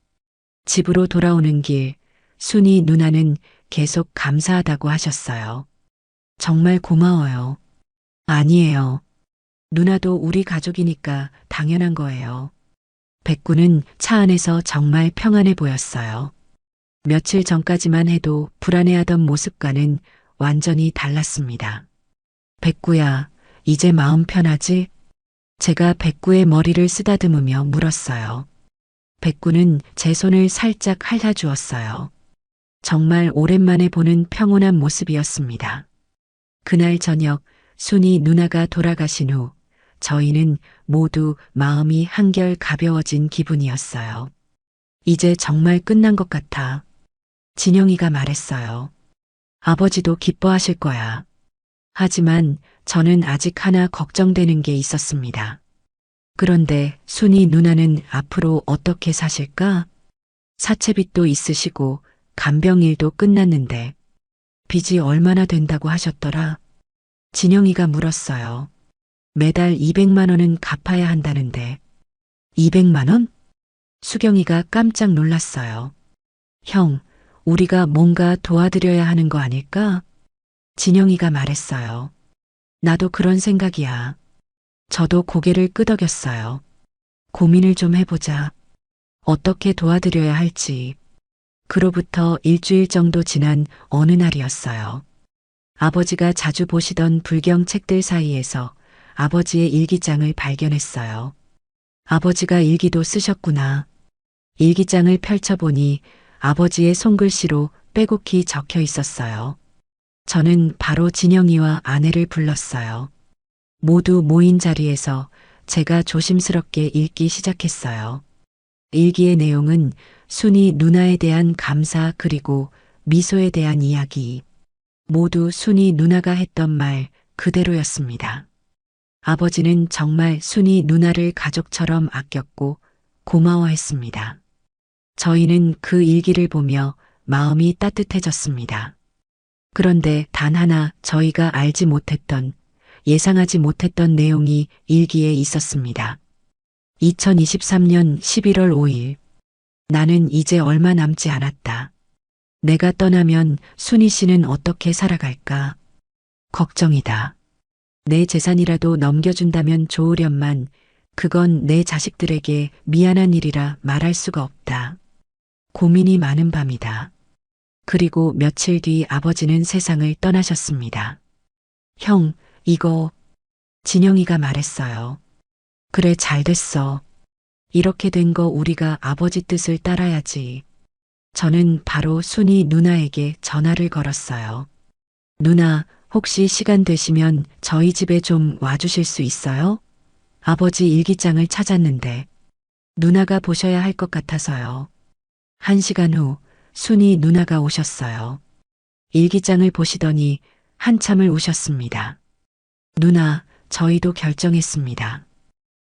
집으로 돌아오는 길, 순이 누나는 계속 감사하다고 하셨어요. 정말 고마워요. 아니에요. 누나도 우리 가족이니까 당연한 거예요. 백구는 차 안에서 정말 평안해 보였어요. 며칠 전까지만 해도 불안해하던 모습과는 완전히 달랐습니다. 백구야, 이제 마음 편하지? 제가 백구의 머리를 쓰다듬으며 물었어요. 백구는 제 손을 살짝 핥아주었어요. 정말 오랜만에 보는 평온한 모습이었습니다. 그날 저녁 순이 누나가 돌아가신 후 저희는 모두 마음이 한결 가벼워진 기분이었어요. 이제 정말 끝난 것 같아. 진영이가 말했어요. 아버지도 기뻐하실 거야. 하지만 저는 아직 하나 걱정되는 게 있었습니다. 그런데 순이 누나는 앞으로 어떻게 사실까? 사채빚도 있으시고 간병일도 끝났는데 빚이 얼마나 된다고 하셨더라? 진영이가 물었어요. 매달 200만 원은 갚아야 한다는데 200만 원? 수경이가 깜짝 놀랐어요. 형, 우리가 뭔가 도와드려야 하는 거 아닐까? 진영이가 말했어요. 나도 그런 생각이야. 저도 고개를 끄덕였어요. 고민을 좀 해보자. 어떻게 도와드려야 할지. 그로부터 일주일 정도 지난 어느 날이었어요. 아버지가 자주 보시던 불경 책들 사이에서 아버지의 일기장을 발견했어요. 아버지가 일기도 쓰셨구나. 일기장을 펼쳐보니 아버지의 손글씨로 빼곡히 적혀 있었어요. 저는 바로 진영이와 아내를 불렀어요. 모두 모인 자리에서 제가 조심스럽게 읽기 시작했어요. 일기의 내용은 순이 누나에 대한 감사 그리고 미소에 대한 이야기. 모두 순이 누나가 했던 말 그대로였습니다. 아버지는 정말 순이 누나를 가족처럼 아꼈고 고마워했습니다. 저희는 그 일기를 보며 마음이 따뜻해졌습니다. 그런데 단 하나 저희가 알지 못했던, 예상하지 못했던 내용이 일기에 있었습니다. 2023년 11월 5일. 나는 이제 얼마 남지 않았다. 내가 떠나면 순희 씨는 어떻게 살아갈까? 걱정이다. 내 재산이라도 넘겨준다면 좋으련만 그건 내 자식들에게 미안한 일이라 말할 수가 없다. 고민이 많은 밤이다. 그리고 며칠 뒤 아버지는 세상을 떠나셨습니다. 형, 이거 진영이가 말했어요. 그래, 잘 됐어. 이렇게 된 거 우리가 아버지 뜻을 따라야지. 저는 바로 순이 누나에게 전화를 걸었어요. 누나, 혹시 시간 되시면 저희 집에 좀 와주실 수 있어요? 아버지 일기장을 찾았는데 누나가 보셔야 할 것 같아서요. 1시간 후 순이 누나가 오셨어요. 일기장을 보시더니 한참을 우셨습니다. 누나, 저희도 결정했습니다.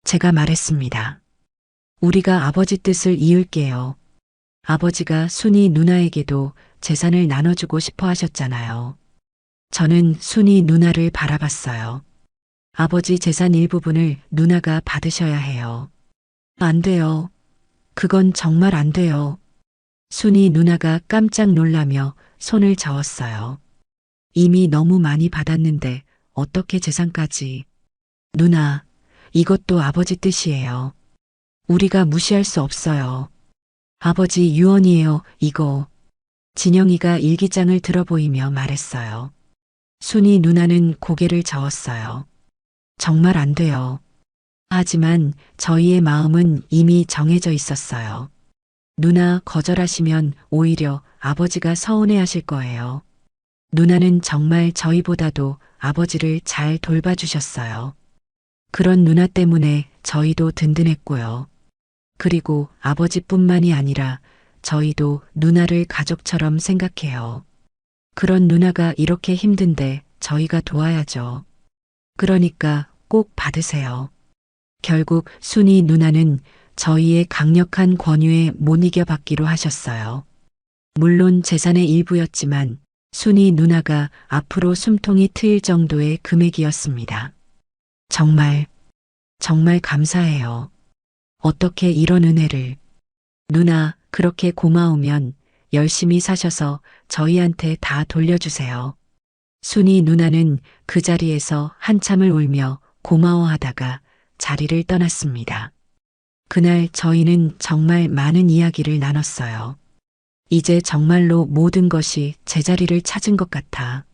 제가 말했습니다. 우리가 아버지 뜻을 이을게요. 아버지가 순이 누나에게도 재산을 나눠주고 싶어 하셨잖아요. 저는 순이 누나를 바라봤어요. 아버지 재산 일부분을 누나가 받으셔야 해요. 안 돼요. 그건 정말 안 돼요. 순이 누나가 깜짝 놀라며 손을 저었어요. 이미 너무 많이 받았는데 어떻게 재산까지. 누나, 이것도 아버지 뜻이에요. 우리가 무시할 수 없어요. 아버지 유언이에요, 이거. 진영이가 일기장을 들어보이며 말했어요. 순이 누나는 고개를 저었어요. 정말 안 돼요. 하지만 저희의 마음은 이미 정해져 있었어요. 누나 거절하시면 오히려 아버지가 서운해하실 거예요. 누나는 정말 저희보다도 아버지를 잘 돌봐주셨어요. 그런 누나 때문에 저희도 든든했고요. 그리고 아버지뿐만이 아니라 저희도 누나를 가족처럼 생각해요. 그런 누나가 이렇게 힘든데 저희가 도와야죠. 그러니까 꼭 받으세요. 결국 순이 누나는 저희의 강력한 권유에 못 이겨받기로 하셨어요. 물론 재산의 일부였지만 순이 누나가 앞으로 숨통이 트일 정도의 금액이었습니다. 정말 감사해요. 어떻게 이런 은혜를. 누나, 그렇게 고마우면 열심히 사셔서 저희한테 다 돌려주세요. 순이 누나는 그 자리에서 한참을 울며 고마워하다가 자리를 떠났습니다. 그날 저희는 정말 많은 이야기를 나눴어요. 이제 정말로 모든 것이 제자리를 찾은 것 같아.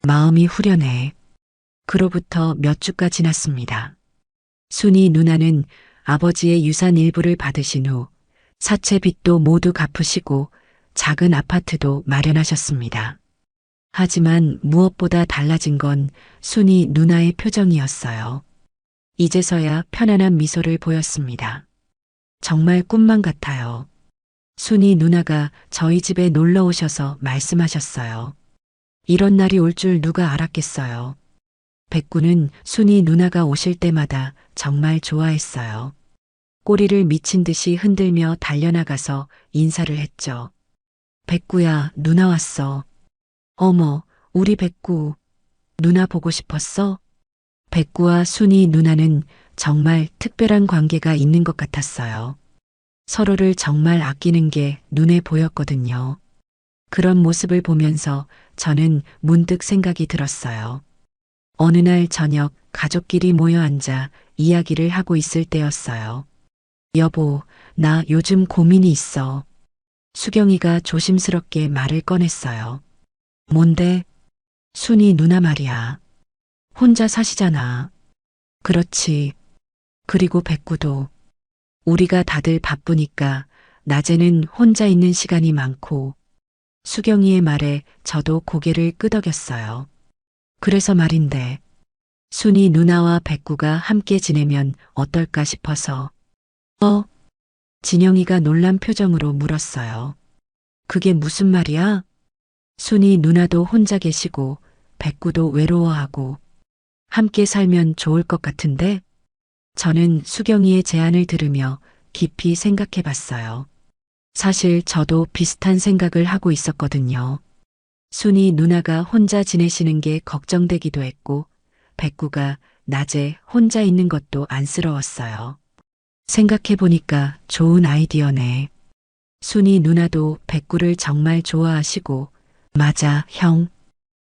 마음이 후련해. 그로부터 몇 주가 지났습니다. 순이 누나는 아버지의 유산 일부를 받으신 후 사채 빚도 모두 갚으시고 작은 아파트도 마련하셨습니다. 하지만 무엇보다 달라진 건 순이 누나의 표정이었어요. 이제서야 편안한 미소를 보였습니다. 정말 꿈만 같아요. 순이 누나가 저희 집에 놀러 오셔서 말씀하셨어요. 이런 날이 올 줄 누가 알았겠어요. 백구는 순이 누나가 오실 때마다 정말 좋아했어요. 꼬리를 미친 듯이 흔들며 달려나가서 인사를 했죠. 백구야, 누나 왔어. 어머, 우리 백구. 누나 보고 싶었어? 백구와 순이 누나는 정말 특별한 관계가 있는 것 같았어요. 서로를 정말 아끼는 게 눈에 보였거든요. 그런 모습을 보면서 저는 문득 생각이 들었어요. 어느 날 저녁 가족끼리 모여 앉아 이야기를 하고 있을 때였어요. 여보, 나 요즘 고민이 있어. 수경이가 조심스럽게 말을 꺼냈어요. 뭔데? 순이 누나 말이야. 혼자 사시잖아. 그렇지. 그리고 백구도. 우리가 다들 바쁘니까 낮에는 혼자 있는 시간이 많고. 수경이의 말에 저도 고개를 끄덕였어요. 그래서 말인데, 순이 누나와 백구가 함께 지내면 어떨까 싶어서. 진영이가 놀란 표정으로 물었어요. 그게 무슨 말이야? 순이 누나도 혼자 계시고 백구도 외로워하고 함께 살면 좋을 것 같은데? 저는 수경이의 제안을 들으며 깊이 생각해 봤어요. 사실 저도 비슷한 생각을 하고 있었거든요. 순이 누나가 혼자 지내시는 게 걱정되기도 했고, 백구가 낮에 혼자 있는 것도 안쓰러웠어요. 생각해 보니까 좋은 아이디어네. 순이 누나도 백구를 정말 좋아하시고, 맞아, 형.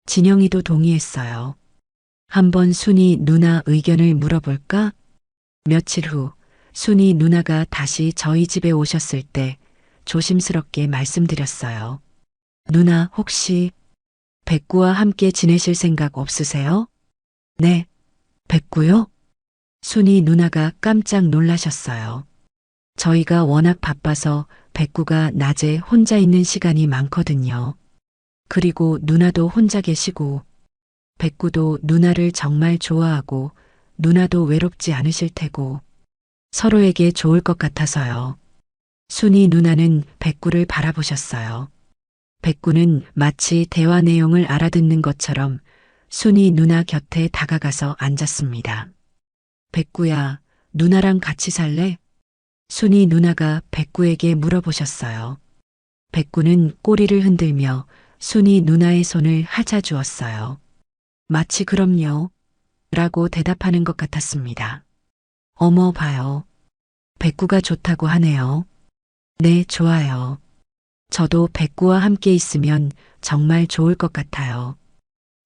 진영이도 동의했어요. 한번 순이 누나 의견을 물어볼까? 며칠 후, 순이 누나가 다시 저희 집에 오셨을 때 조심스럽게 말씀드렸어요. 누나, 혹시 백구와 함께 지내실 생각 없으세요? 네, 백구요? 순이 누나가 깜짝 놀라셨어요. 저희가 워낙 바빠서 백구가 낮에 혼자 있는 시간이 많거든요. 그리고 누나도 혼자 계시고, 백구도 누나를 정말 좋아하고, 누나도 외롭지 않으실 테고, 서로에게 좋을 것 같아서요. 순이 누나는 백구를 바라보셨어요. 백구는 마치 대화 내용을 알아듣는 것처럼 순이 누나 곁에 다가가서 앉았습니다. 백구야, 누나랑 같이 살래? 순이 누나가 백구에게 물어보셨어요. 백구는 꼬리를 흔들며 순이 누나의 손을 하자 주었어요. 마치 그럼요. 라고 대답하는 것 같았습니다. 어머 봐요. 백구가 좋다고 하네요. 네, 좋아요. 저도 백구와 함께 있으면 정말 좋을 것 같아요.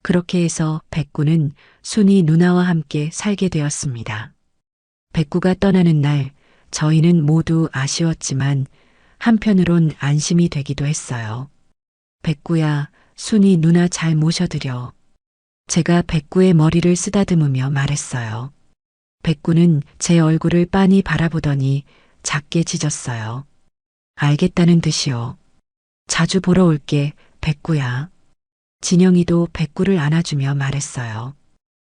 그렇게 해서 백구는 순이 누나와 함께 살게 되었습니다. 백구가 떠나는 날 저희는 모두 아쉬웠지만 한편으론 안심이 되기도 했어요. 백구야, 순이 누나 잘 모셔드려. 제가 백구의 머리를 쓰다듬으며 말했어요. 백구는 제 얼굴을 빤히 바라보더니 작게 짖었어요. 알겠다는 듯이요. 자주 보러 올게, 백구야. 진영이도 백구를 안아주며 말했어요.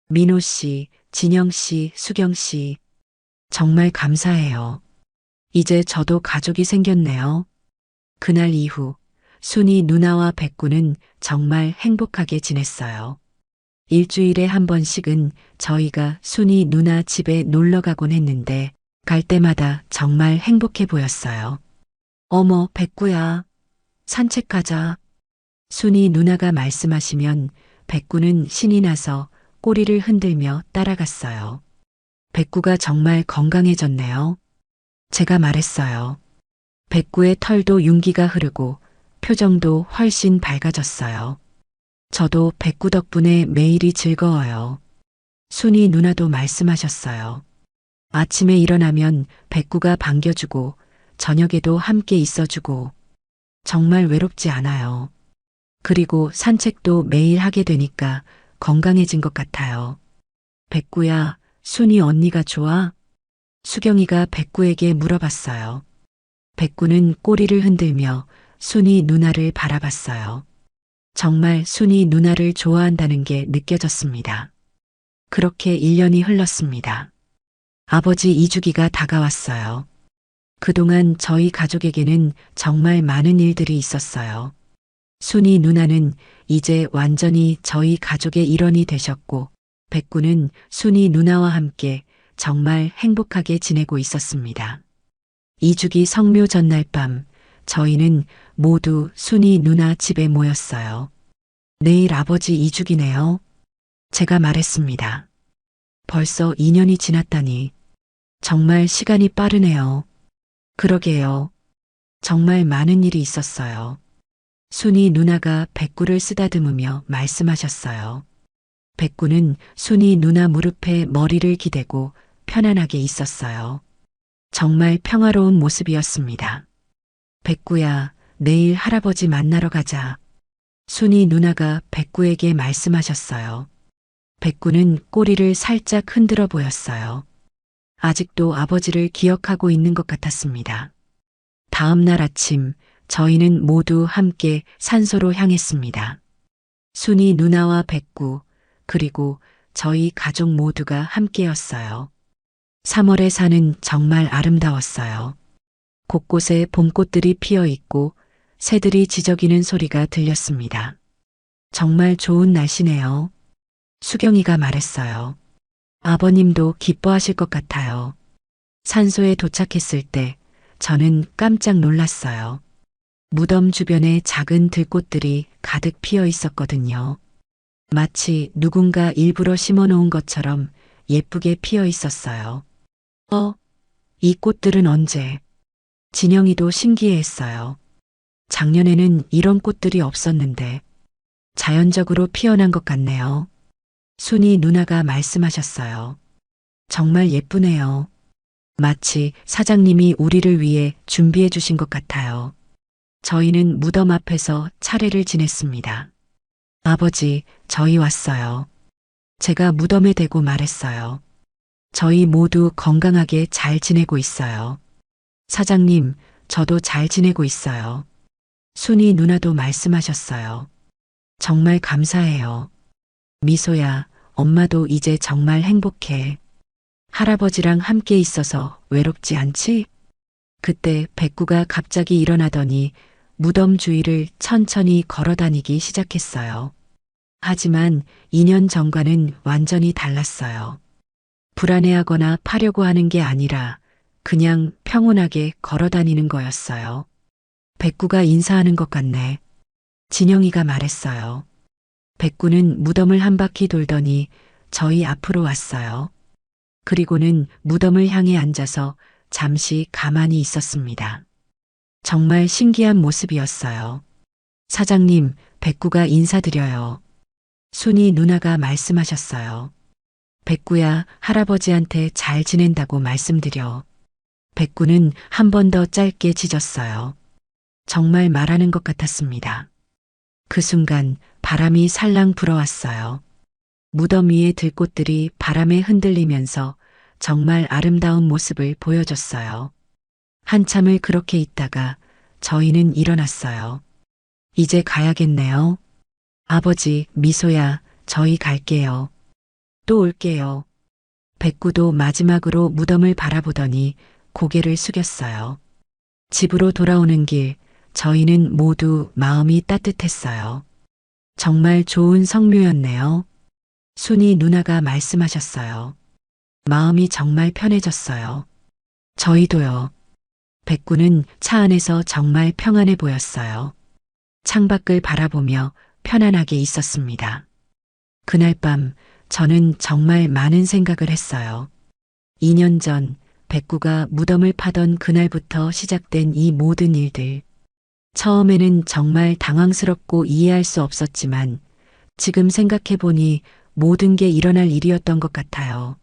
민호 씨, 진영 씨, 수경 씨, 정말 감사해요. 이제 저도 가족이 생겼네요. 그날 이후 순이 누나와 백구는 정말 행복하게 지냈어요. 일주일에 한 번씩은 저희가 순이 누나 집에 놀러 가곤 했는데 갈 때마다 정말 행복해 보였어요. 어머, 백구야. 산책 가자. 순이 누나가 말씀하시면 백구는 신이 나서 꼬리를 흔들며 따라갔어요. 백구가 정말 건강해졌네요. 제가 말했어요. 백구의 털도 윤기가 흐르고 표정도 훨씬 밝아졌어요. 저도 백구 덕분에 매일이 즐거워요. 순이 누나도 말씀하셨어요. 아침에 일어나면 백구가 반겨주고 저녁에도 함께 있어주고 정말 외롭지 않아요. 그리고 산책도 매일 하게 되니까 건강해진 것 같아요. 백구야, 순이 언니가 좋아? 수경이가 백구에게 물어봤어요. 백구는 꼬리를 흔들며 순이 누나를 바라봤어요. 정말 순이 누나를 좋아한다는 게 느껴졌습니다. 그렇게 1년이 흘렀습니다. 아버지 이주기가 다가왔어요. 그동안 저희 가족에게는 정말 많은 일들이 있었어요. 순이 누나는 이제 완전히 저희 가족의 일원이 되셨고, 백구는 순이 누나와 함께 정말 행복하게 지내고 있었습니다. 이주기 성묘 전날 밤, 저희는 모두 순이 누나 집에 모였어요. 내일 아버지 이주기네요. 제가 말했습니다. 벌써 2년이 지났다니. 정말 시간이 빠르네요. 그러게요. 정말 많은 일이 있었어요. 순이 누나가 백구를 쓰다듬으며 말씀하셨어요. 백구는 순이 누나 무릎에 머리를 기대고 편안하게 있었어요. 정말 평화로운 모습이었습니다. 백구야, 내일 할아버지 만나러 가자. 순이 누나가 백구에게 말씀하셨어요. 백구는 꼬리를 살짝 흔들어 보였어요. 아직도 아버지를 기억하고 있는 것 같았습니다. 다음 날 아침, 저희는 모두 함께 산소로 향했습니다. 순이 누나와 백구, 그리고 저희 가족 모두가 함께였어요. 3월의 산은 정말 아름다웠어요. 곳곳에 봄꽃들이 피어 있고 새들이 지저귀는 소리가 들렸습니다. 정말 좋은 날씨네요. 수경이가 말했어요. 아버님도 기뻐하실 것 같아요. 산소에 도착했을 때 저는 깜짝 놀랐어요. 무덤 주변에 작은 들꽃들이 가득 피어 있었거든요. 마치 누군가 일부러 심어 놓은 것처럼 예쁘게 피어 있었어요. 이 꽃들은 언제? 진영이도 신기해했어요. 작년에는 이런 꽃들이 없었는데 자연적으로 피어난 것 같네요. 순이 누나가 말씀하셨어요. 정말 예쁘네요. 마치 사장님이 우리를 위해 준비해 주신 것 같아요. 저희는 무덤 앞에서 차례를 지냈습니다. 아버지, 저희 왔어요. 제가 무덤에 대고 말했어요. 저희 모두 건강하게 잘 지내고 있어요. 사장님, 저도 잘 지내고 있어요. 순이 누나도 말씀하셨어요. 정말 감사해요. 미소야, 엄마도 이제 정말 행복해. 할아버지랑 함께 있어서 외롭지 않지? 그때 백구가 갑자기 일어나더니 무덤 주위를 천천히 걸어 다니기 시작했어요. 하지만 2년 전과는 완전히 달랐어요. 불안해하거나 파려고 하는 게 아니라 그냥 평온하게 걸어 다니는 거였어요. 백구가 인사하는 것 같네. 진영이가 말했어요. 백구는 무덤을 한 바퀴 돌더니 저희 앞으로 왔어요. 그리고는 무덤을 향해 앉아서 잠시 가만히 있었습니다. 정말 신기한 모습이었어요. 사장님, 백구가 인사드려요. 순이 누나가 말씀하셨어요. 백구야, 할아버지한테 잘 지낸다고 말씀드려. 백구는 한 번 더 짧게 짖었어요. 정말 말하는 것 같았습니다. 그 순간 바람이 살랑 불어왔어요. 무덤 위의 들꽃들이 바람에 흔들리면서 정말 아름다운 모습을 보여줬어요. 한참을 그렇게 있다가 저희는 일어났어요. 이제 가야겠네요. 아버지, 미소야, 저희 갈게요. 또 올게요. 백구도 마지막으로 무덤을 바라보더니 고개를 숙였어요. 집으로 돌아오는 길, 저희는 모두 마음이 따뜻했어요. 정말 좋은 성묘였네요. 순이 누나가 말씀하셨어요. 마음이 정말 편해졌어요. 저희도요. 백구는 차 안에서 정말 평안해 보였어요. 창밖을 바라보며 편안하게 있었습니다. 그날 밤 저는 정말 많은 생각을 했어요. 2년 전 백구가 무덤을 파던 그날부터 시작된 이 모든 일들. 처음에는 정말 당황스럽고 이해할 수 없었지만 지금 생각해보니 모든 게 일어날 일이었던 것 같아요.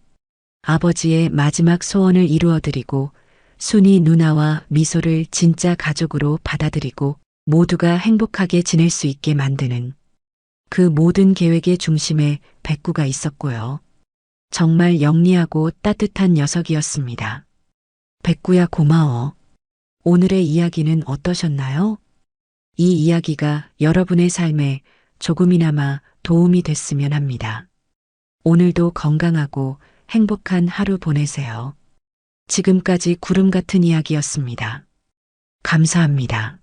아버지의 마지막 소원을 이루어드리고 순이 누나와 미소를 진짜 가족으로 받아들이고 모두가 행복하게 지낼 수 있게 만드는 그 모든 계획의 중심에 백구가 있었고요. 정말 영리하고 따뜻한 녀석이었습니다. 백구야 고마워. 오늘의 이야기는 어떠셨나요? 이 이야기가 여러분의 삶에 조금이나마 도움이 됐으면 합니다. 오늘도 건강하고 행복한 하루 보내세요. 지금까지 구름 같은 이야기였습니다. 감사합니다.